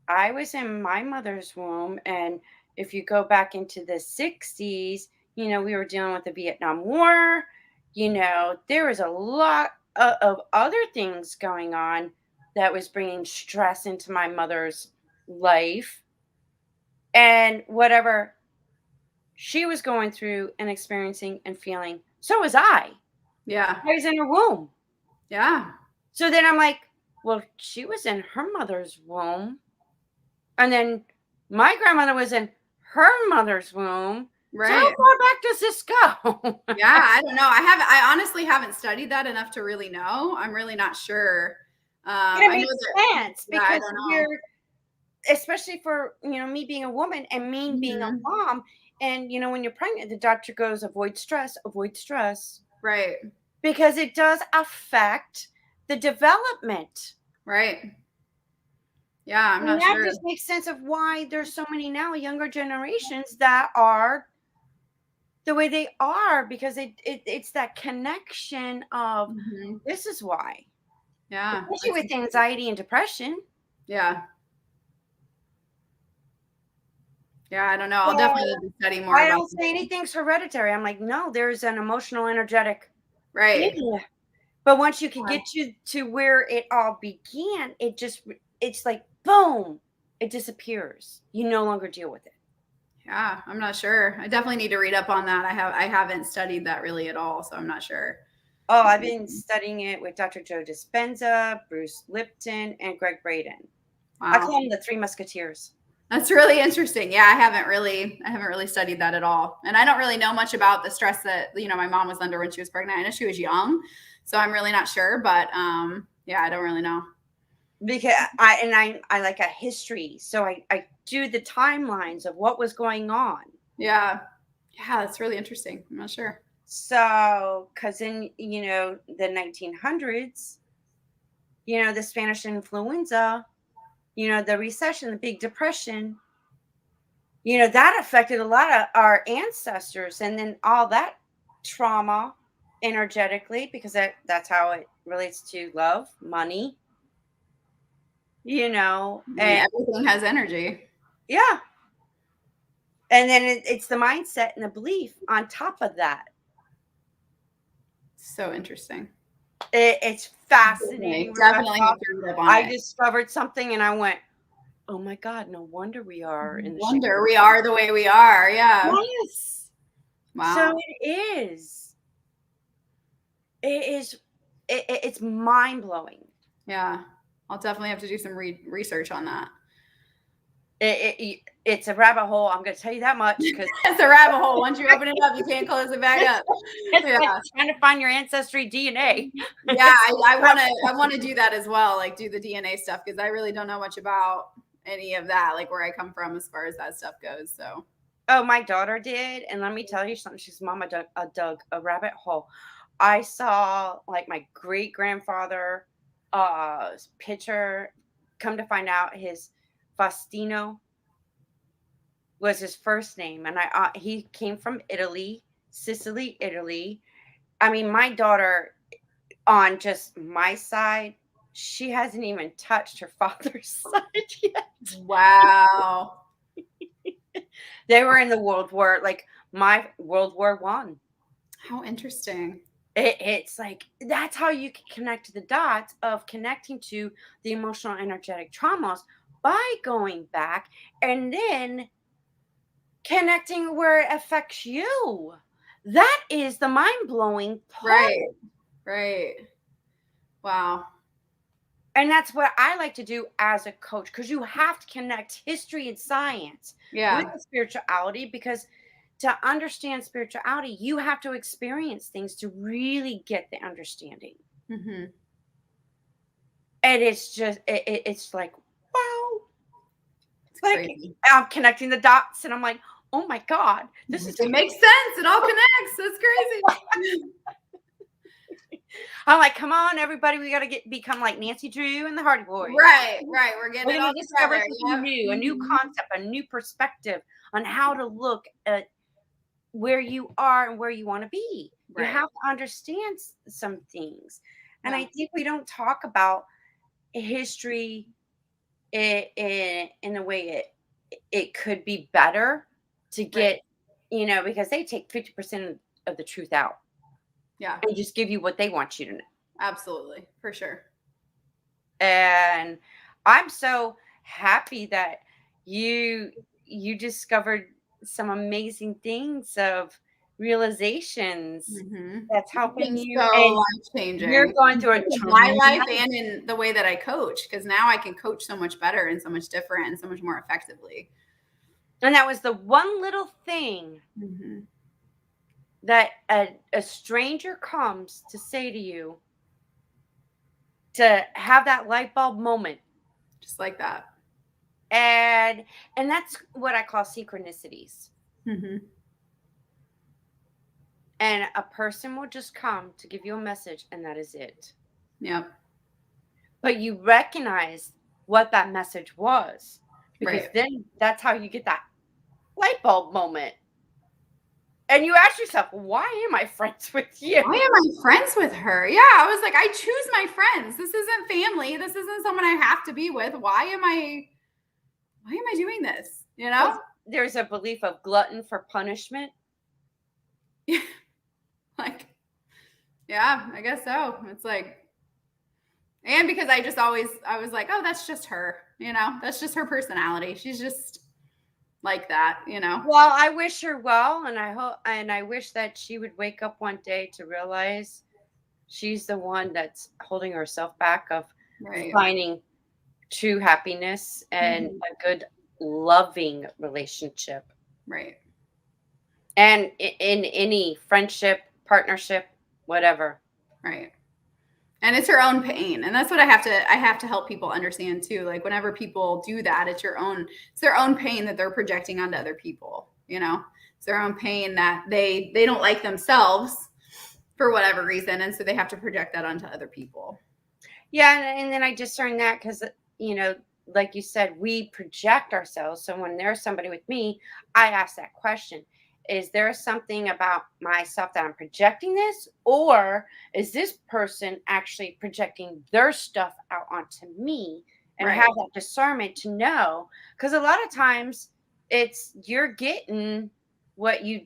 Speaker 2: I was in my mother's womb, and if you go back into the 60s, we were dealing with the Vietnam War. There was a lot of other things going on that was bringing stress into my mother's life. And whatever she was going through and experiencing and feeling, so was I.
Speaker 3: Yeah.
Speaker 2: I was in her womb.
Speaker 3: Yeah.
Speaker 2: So then I'm like, well, she was in her mother's womb. And then my grandmother was in her mother's womb.
Speaker 3: Right.
Speaker 2: So how far back does this go?
Speaker 3: Yeah, I don't know. I honestly haven't studied that enough to really know. I'm really not sure.
Speaker 2: It makes sense because
Speaker 3: we're,
Speaker 2: especially for, me being a woman and me being a mom. And, when you're pregnant, the doctor goes, avoid stress.
Speaker 3: Right.
Speaker 2: Because it does affect the development.
Speaker 3: Right. Yeah, I'm not sure.
Speaker 2: That just makes sense of why there's so many now younger generations that are the way they are, because it's that connection of this is why.
Speaker 3: Yeah.
Speaker 2: Especially with anxiety and depression.
Speaker 3: Yeah. Yeah, I don't know. I'll definitely need to study more.
Speaker 2: I don't say anything's hereditary. I'm like, no, there's an emotional, energetic.
Speaker 3: Right.
Speaker 2: Yeah. But once you can get to where it all began, it's like, boom, it disappears. You no longer deal with it.
Speaker 3: Yeah, I'm not sure. I definitely need to read up on that. I haven't studied that really at all, so I'm not sure.
Speaker 2: Oh, I've been studying it with Dr. Joe Dispenza, Bruce Lipton, and Greg Braden. Wow. I call them the Three Musketeers.
Speaker 3: That's really interesting. Yeah, I haven't really studied that at all. And I don't really know much about the stress that, my mom was under when she was pregnant. I know she was young, so I'm really not sure, but yeah, I don't really know.
Speaker 2: Because I like a history. So I do the timelines of what was going on.
Speaker 3: Yeah. Yeah, that's really interesting. I'm not sure.
Speaker 2: So, because in, the 1900s, the Spanish influenza, the recession, the Big Depression, that affected a lot of our ancestors. And then all that trauma energetically, because that's how it relates to love, money, and
Speaker 3: everything has energy.
Speaker 2: Yeah. And then it's the mindset and the belief on top of that.
Speaker 3: So interesting.
Speaker 2: It's fascinating.
Speaker 3: Definitely.
Speaker 2: I discovered something and I went, oh my God, no wonder we are in the
Speaker 3: wonder we are the way we are. Yeah.
Speaker 2: Yes. Wow. So it is. It's mind blowing.
Speaker 3: Yeah. I'll definitely have to do some research on that.
Speaker 2: It's a rabbit hole. I'm going to tell you that much because
Speaker 3: It's a rabbit hole. Once you open it up, you can't close it back up.
Speaker 2: it's
Speaker 3: Yeah.
Speaker 2: like trying to find your ancestry DNA.
Speaker 3: Yeah, I want to do that as well, like do the DNA stuff, because I really don't know much about any of that, like where I come from as far as that stuff goes. So
Speaker 2: Oh, my daughter did, and let me tell you something. She's Mama dug a rabbit hole. I saw like my great grandfather picture. Come to find out, his Faustino was his first name, and he came from Italy, Sicily, Italy. I mean, my daughter on just my side, she hasn't even touched her father's side yet.
Speaker 3: wow.
Speaker 2: They were in the World War, like my World War One.
Speaker 3: How interesting.
Speaker 2: It's like that's how you can connect the dots of connecting to the emotional energetic traumas by going back and then connecting where it affects you. That is the mind-blowing part.
Speaker 3: Right. Wow.
Speaker 2: And that's what I like to do as a coach, because you have to connect history and science with the spirituality, because to understand spirituality, you have to experience things to really get the understanding.
Speaker 3: Mm-hmm.
Speaker 2: And it's just, it's like, wow.
Speaker 3: It's
Speaker 2: like
Speaker 3: crazy.
Speaker 2: I'm connecting the dots and I'm like, oh my God, this is
Speaker 3: It makes sense. It all connects. That's crazy.
Speaker 2: I'm like, come on, everybody, we gotta become like Nancy Drew and the Hardy Boys.
Speaker 3: Right. We're getting it
Speaker 2: We're
Speaker 3: all
Speaker 2: gonna discover
Speaker 3: together.
Speaker 2: something new, a new concept, a new perspective on how to look at where you are and where you want to be.
Speaker 3: Right.
Speaker 2: You have to understand some things. And I think we don't talk about history in the way it could be better to get, because they take 50% of the truth out.
Speaker 3: Yeah.
Speaker 2: And just give you what they want you to know.
Speaker 3: Absolutely. For sure.
Speaker 2: And I'm so happy that you discovered some amazing things of realizations that's helping you.
Speaker 3: So
Speaker 2: And
Speaker 3: life-changing.
Speaker 2: you're going through
Speaker 3: in my life and in the way that I coach, because now I can coach so much better and so much different and so much more effectively.
Speaker 2: And that was the one little thing that a stranger comes to say to you, to have that light bulb moment.
Speaker 3: Just like that.
Speaker 2: And that's what I call synchronicities. And a person will just come to give you a message, and that is it.
Speaker 3: Yep.
Speaker 2: But you recognize what that message was, because then that's how you get that light bulb moment. And you ask yourself, why am I friends with you?
Speaker 3: Why am I friends with her? Yeah, I was like, I choose my friends. This isn't family. This isn't someone I have to be with. Why am I doing this? You know?
Speaker 2: There's a belief of glutton for punishment.
Speaker 3: Like, yeah, I guess so. It's like, and because I was like, oh, that's just her. That's just her personality. She's just like that,
Speaker 2: Well, I wish her well, and I wish that she would wake up one day to realize she's the one that's holding herself back of finding true happiness and a good, loving relationship.
Speaker 3: Right.
Speaker 2: And in any friendship, partnership, whatever.
Speaker 3: Right. And it's her own pain. And that's what I have to help people understand too. Like whenever people do that, it's their own pain that they're projecting onto other people. It's their own pain that they don't like themselves for whatever reason. And so they have to project that onto other people.
Speaker 2: Yeah. And then I discern that because, like you said, we project ourselves. So when there's somebody with me, I ask that question. Is there something about myself that I'm projecting this? Or is this person actually projecting their stuff out onto me? And have that discernment to know. Because a lot of times you're getting what you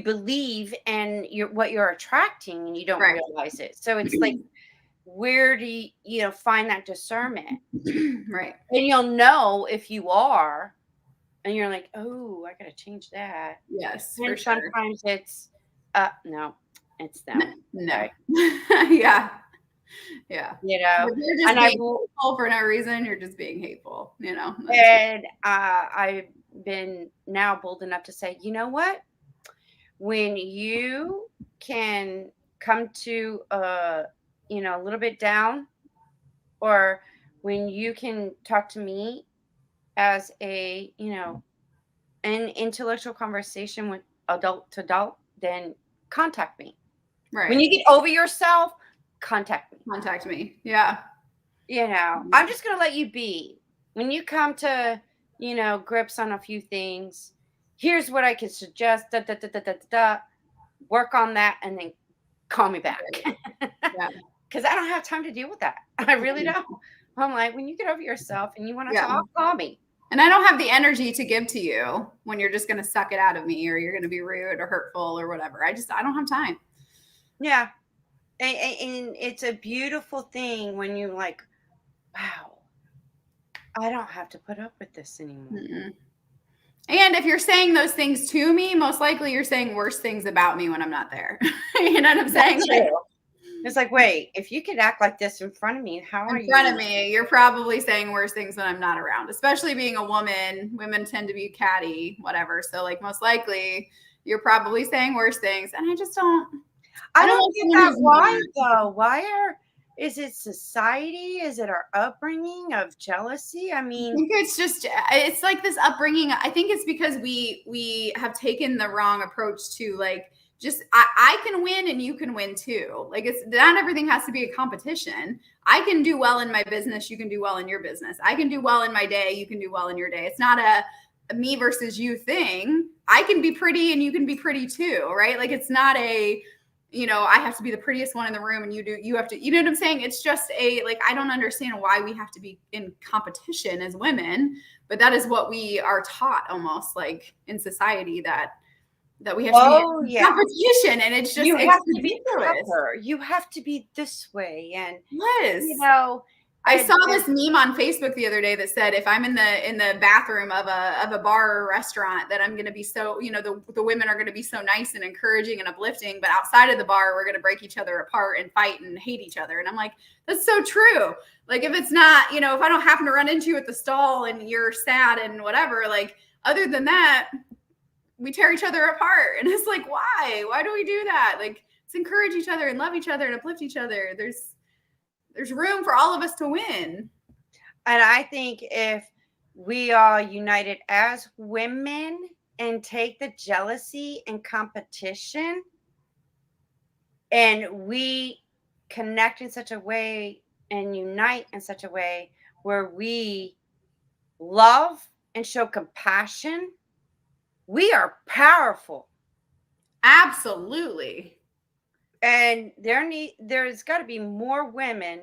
Speaker 2: believe and what you're attracting, and you don't realize it. So it's like, where do you find that discernment?
Speaker 3: Right.
Speaker 2: And you'll know if you are. And you're like, oh, I gotta change that.
Speaker 3: Yes,
Speaker 2: and
Speaker 3: for sure.
Speaker 2: Sometimes it's no, it's them.
Speaker 3: No. Yeah. Yeah.
Speaker 2: You know,
Speaker 3: If you're just
Speaker 2: and I
Speaker 3: being hateful for no reason, you're just being hateful, you know.
Speaker 2: and I've been now bold enough to say, you know what? When you can come to a little bit down, or when you can talk to me as an intellectual conversation with adult to adult, then contact me. When
Speaker 3: Right.
Speaker 2: you get over yourself, contact me.
Speaker 3: Contact me. Yeah.
Speaker 2: I'm just gonna let you be. When you come to, grips on a few things, here's what I can suggest. Da, da, da, da, da, da, da. Work on that, and then call me back.
Speaker 3: Yeah.
Speaker 2: Because I don't have time to deal with that. I really don't. I'm like, when you get over yourself and you want to
Speaker 3: Yeah.
Speaker 2: talk, call me.
Speaker 3: And I don't have the energy to give to you when you're just going to suck it out of me, or you're going to be rude or hurtful or whatever. I don't have time.
Speaker 2: Yeah. And it's a beautiful thing when you're like, wow, I don't have to put up with this anymore.
Speaker 3: Mm-mm. And if you're saying those things to me, most likely you're saying worse things about me when I'm not there. You know what I'm saying?
Speaker 2: It's like, wait, if you could act like this in front of me, how are you?
Speaker 3: In front of me, you're probably saying worse things when I'm not around, especially being a woman. Women tend to be catty, whatever. So like most likely you're probably saying worse things. And I just don't.
Speaker 2: I don't get that. Why though? Is it society? Is it our upbringing of jealousy? I
Speaker 3: I
Speaker 2: mean,
Speaker 3: think it's like this upbringing. I think it's because we have taken the wrong approach to like, just I can win and you can win too. Like it's not everything has to be a competition. I can do well in my business, you can do well in your business. I can do well in my day, you can do well in your day. It's not a me versus you thing. I can be pretty and you can be pretty too, right? Like it's not a I have to be the prettiest one in the room and you have to, you know what I'm saying? It's just like, I don't understand why we have to be in competition as women, but that is what we are taught almost like in society that we have to be in competition, and it's just
Speaker 2: have to be tougher. You have to be this way, and
Speaker 3: yes. I saw this meme on Facebook the other day that said if I'm in the bathroom of a bar or restaurant, that I'm going to be so the women are going to be so nice and encouraging and uplifting, but outside of the bar we're going to break each other apart and fight and hate each other. And I'm like, that's so true. Like if it's not if I don't happen to run into you at the stall and you're sad and whatever, like other than that, we tear each other apart. And it's like, why do we do that? Like let's encourage each other and love each other and uplift each other. There's room for all of us to win.
Speaker 2: And I think if we are united as women and take the jealousy and competition and we connect in such a way and unite in such a way where we love and show compassion, we are powerful.
Speaker 3: Absolutely.
Speaker 2: And there's got to be more women.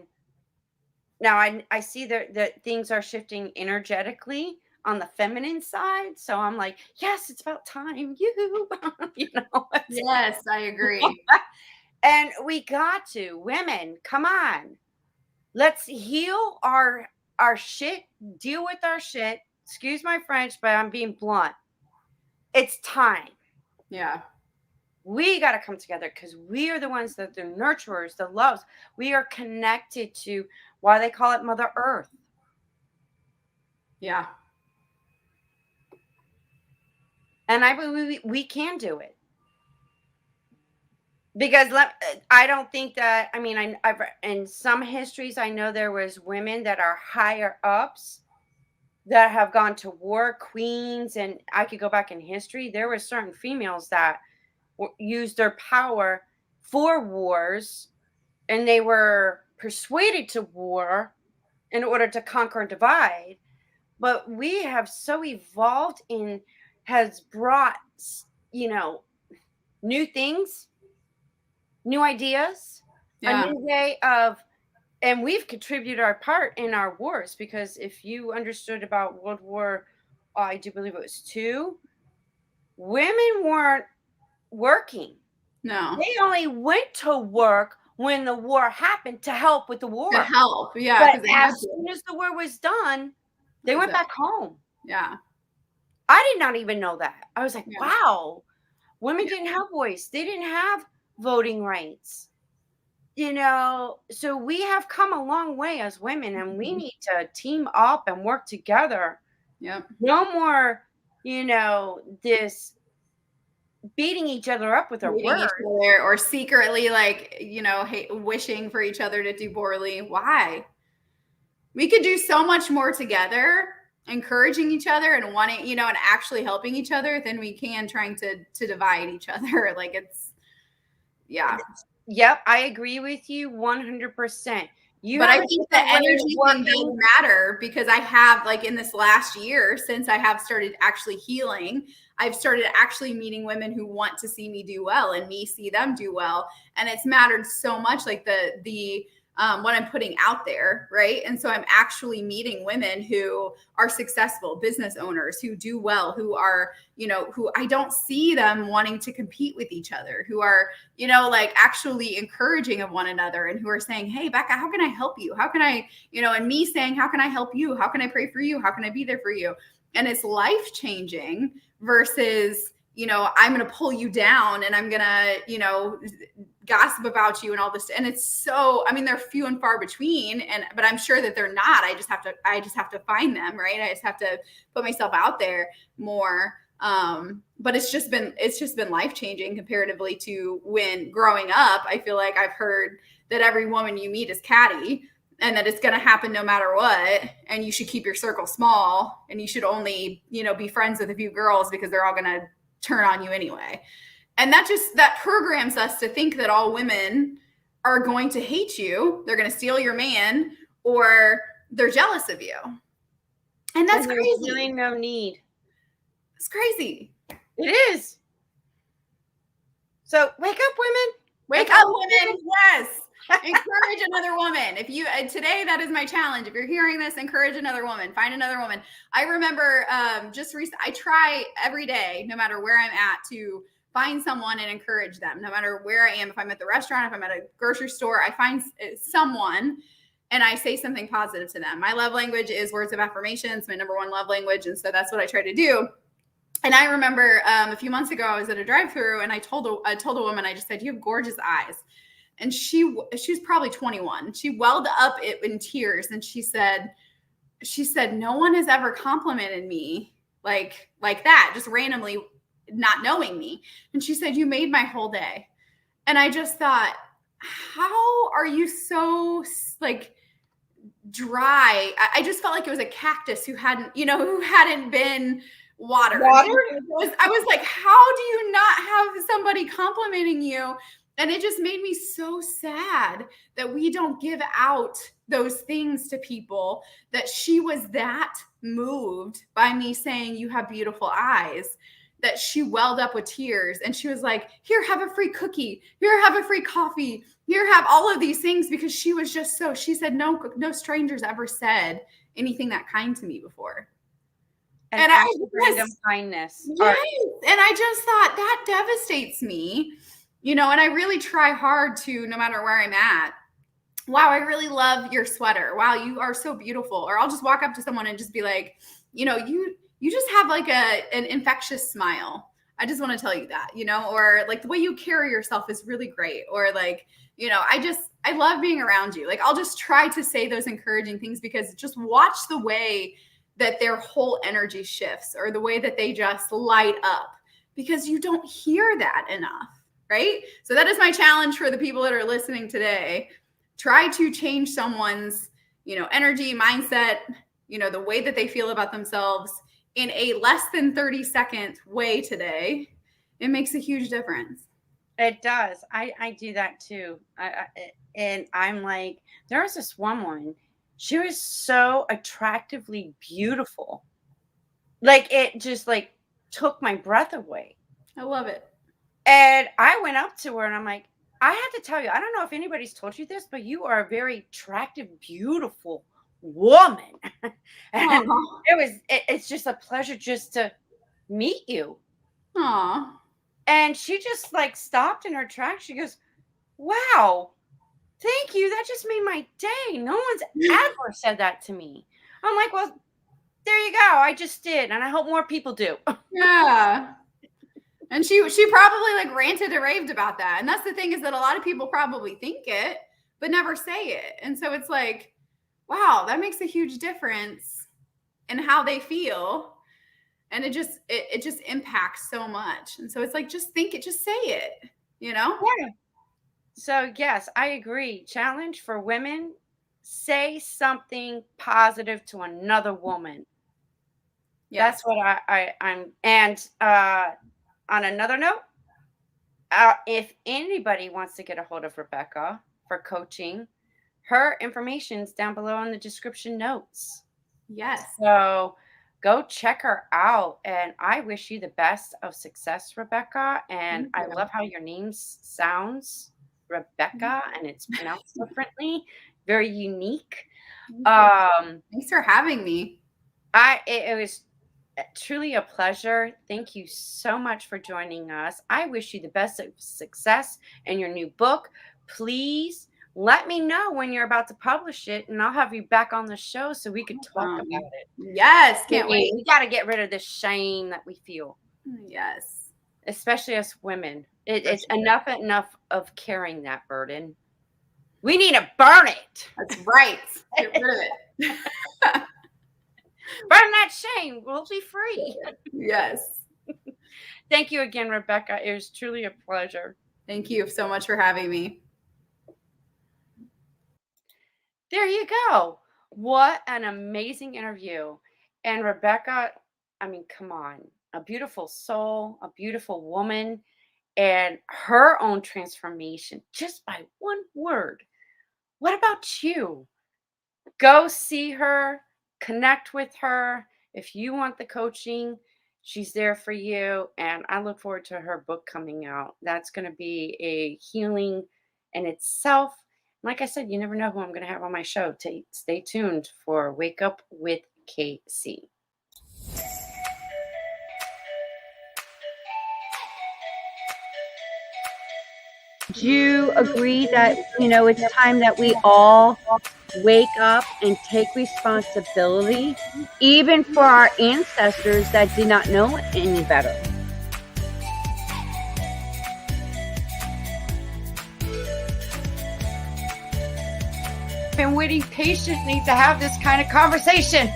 Speaker 2: Now I see that things are shifting energetically on the feminine side, so I'm like, yes, it's about time.
Speaker 3: Yes, I agree.
Speaker 2: And we got to, women, come on, let's heal our shit, deal with our shit. Excuse my French, but I'm being blunt. It's time.
Speaker 3: Yeah.
Speaker 2: We got to come together because we are the ones that the nurturers, the loves. We are connected to why they call it Mother Earth.
Speaker 3: Yeah.
Speaker 2: And I believe we can do it. Because I don't think that, I mean, I've in some histories, I know there was women that are higher ups that have gone to war, queens, and I could go back in history. There were certain females that used their power for wars, and they were persuaded to war in order to conquer and divide. But we have so evolved and has brought, new things, new ideas, a new way of, and we've contributed our part in our wars, because if you understood about World War, I do believe it was 2, women weren't working.
Speaker 3: No.
Speaker 2: They only went to work when the war happened to help with the war.
Speaker 3: To help, yeah.
Speaker 2: But as soon as the war was done, they went back home.
Speaker 3: Yeah.
Speaker 2: I did not even know that. I was like, wow, women didn't have voice. They didn't have voting rights. so we have come a long way as women, and we need to team up and work together.
Speaker 3: Yep.
Speaker 2: No more, this beating each other up with our
Speaker 3: Hating
Speaker 2: words.
Speaker 3: each other or secretly wishing for each other to do poorly. Why? We could do so much more together, encouraging each other and wanting, and actually helping each other than we can trying to divide each other. Like yeah.
Speaker 2: Yep, I agree with you 100%.
Speaker 3: But I think the energy thing does matter, because I have, like, in this last year, since I have started actually healing, I've started actually meeting women who want to see me do well and me see them do well. And it's mattered so much, like the what I'm putting out there, right? And so I'm actually meeting women who are successful business owners, who do well, who are, who I don't see them wanting to compete with each other, who are, like actually encouraging of one another, and who are saying, hey, Becca, how can I help you? How can I, and me saying, how can I help you? How can I pray for you? How can I be there for you? And it's life changing versus, I'm going to pull you down and I'm going to, gossip about you and all this. And it's so, they're few and far between, but I'm sure that they're not. I just have to find them, right? I just have to put myself out there more. But it's just been life-changing comparatively to when growing up. I feel like I've heard that every woman you meet is catty, and that it's going to happen no matter what. And you should keep your circle small, and you should only, be friends with a few girls because they're all going to turn on you anyway. And that programs us to think that all women are going to hate you. They're going to steal your man, or they're jealous of you. And that's crazy.
Speaker 2: There's really no need.
Speaker 3: It's crazy.
Speaker 2: It is. So wake up, women.
Speaker 3: Wake up, women. Yes. Encourage another woman. If you today, that is my challenge. If you're hearing this, encourage another woman. Find another woman. I remember just recently, I try every day, no matter where I'm at, to find someone and encourage them, no matter where I am. If I'm at the restaurant, if I'm at a grocery store, I find someone and I say something positive to them. My love language is words of affirmation. It's my number one love language. And so that's what I try to do. And I remember a few months ago, I was at a drive-thru, and I told a woman, I just said, you have gorgeous eyes. And she was probably 21. She welled up in tears. And she said, no one has ever complimented me like that, just randomly, not knowing me. And she said, you made my whole day. And I just thought, how are you so dry? I just felt like it was a cactus who hadn't been watered. I was like, how do you not have somebody complimenting you? And it just made me so sad that we don't give out those things to people, that she was that moved by me saying, you have beautiful eyes, that she welled up with tears. And she was like, here, have a free cookie. Here, have a free coffee. Here, have all of these things, because she was just she said, no strangers ever said anything that kind to me before.
Speaker 2: And random kindness.
Speaker 3: Yes. And I just thought, that devastates me, and I really try hard to, no matter where I'm at, wow, I really love your sweater. Wow, you are so beautiful. Or I'll just walk up to someone and just be like, you just have like an infectious smile. I just want to tell you that, or like the way you carry yourself is really great. Or like, I love being around you. Like, I'll just try to say those encouraging things, because just watch the way that their whole energy shifts, or the way that they just light up, because you don't hear that enough, right? So that is my challenge for the people that are listening today. Try to change someone's, energy, mindset, the way that they feel about themselves in a less than 30-second way today. It makes a huge difference.
Speaker 2: It does. I do that too. And I'm like, there was this woman. She was so attractively beautiful. Like, it just took my breath away.
Speaker 3: I love it.
Speaker 2: And I went up to her and I'm like, I have to tell you, I don't know if anybody's told you this, but you are a very attractive, beautiful woman. And it's just a pleasure just to meet you.
Speaker 3: Aww.
Speaker 2: And she just stopped in her tracks. She goes, wow, thank you. That just made my day. No one's ever said that to me. I'm like, well, there you go. I just did. And I hope more people do.
Speaker 3: Yeah. And she probably like ranted and raved about that. And that's the thing, is that a lot of people probably think it, but never say it. And so it's like, wow, that makes a huge difference in how they feel. And it just impacts so much. And so it's like, just think it, just say it,
Speaker 2: Yeah. So yes, I agree. Challenge for women: say something positive to another woman.
Speaker 3: Yes.
Speaker 2: That's what I'm. And on another note, if anybody wants to get a hold of Rebekah for coaching, her information's down below in the description notes.
Speaker 3: Yes.
Speaker 2: So go check her out. And I wish you the best of success, Rebekah. And I love how your name sounds, Rebekah, and it's pronounced differently. Very unique.
Speaker 3: Thanks for having me.
Speaker 2: It was truly a pleasure. Thank you so much for joining us. I wish you the best of success in your new book. Please let me know when you're about to publish it, and I'll have you back on the show so we could talk about it.
Speaker 3: Yes, can't wait.
Speaker 2: We got to get rid of this shame that we feel.
Speaker 3: Yes.
Speaker 2: Especially us women. It's enough of carrying that burden. We need to burn it.
Speaker 3: That's right. Get rid of it.
Speaker 2: Burn that shame. We'll be free.
Speaker 3: Yes.
Speaker 2: Thank you again, Rebekah. It was truly a pleasure.
Speaker 3: Thank you so much for having me.
Speaker 2: There you go. What an amazing interview. And Rebekah, I mean, come on. A beautiful soul, a beautiful woman, and her own transformation just by one word. What about you? Go see her, connect with her. If you want the coaching, she's there for you. And I look forward to her book coming out. That's going to be a healing in itself. Like I said, you never know who I'm going to have on my show. Stay tuned for Wake Up with KC.
Speaker 1: Do you agree that, it's time that we all wake up and take responsibility, even for our ancestors that did not know any better?
Speaker 2: Been waiting patiently to have this kind of conversation.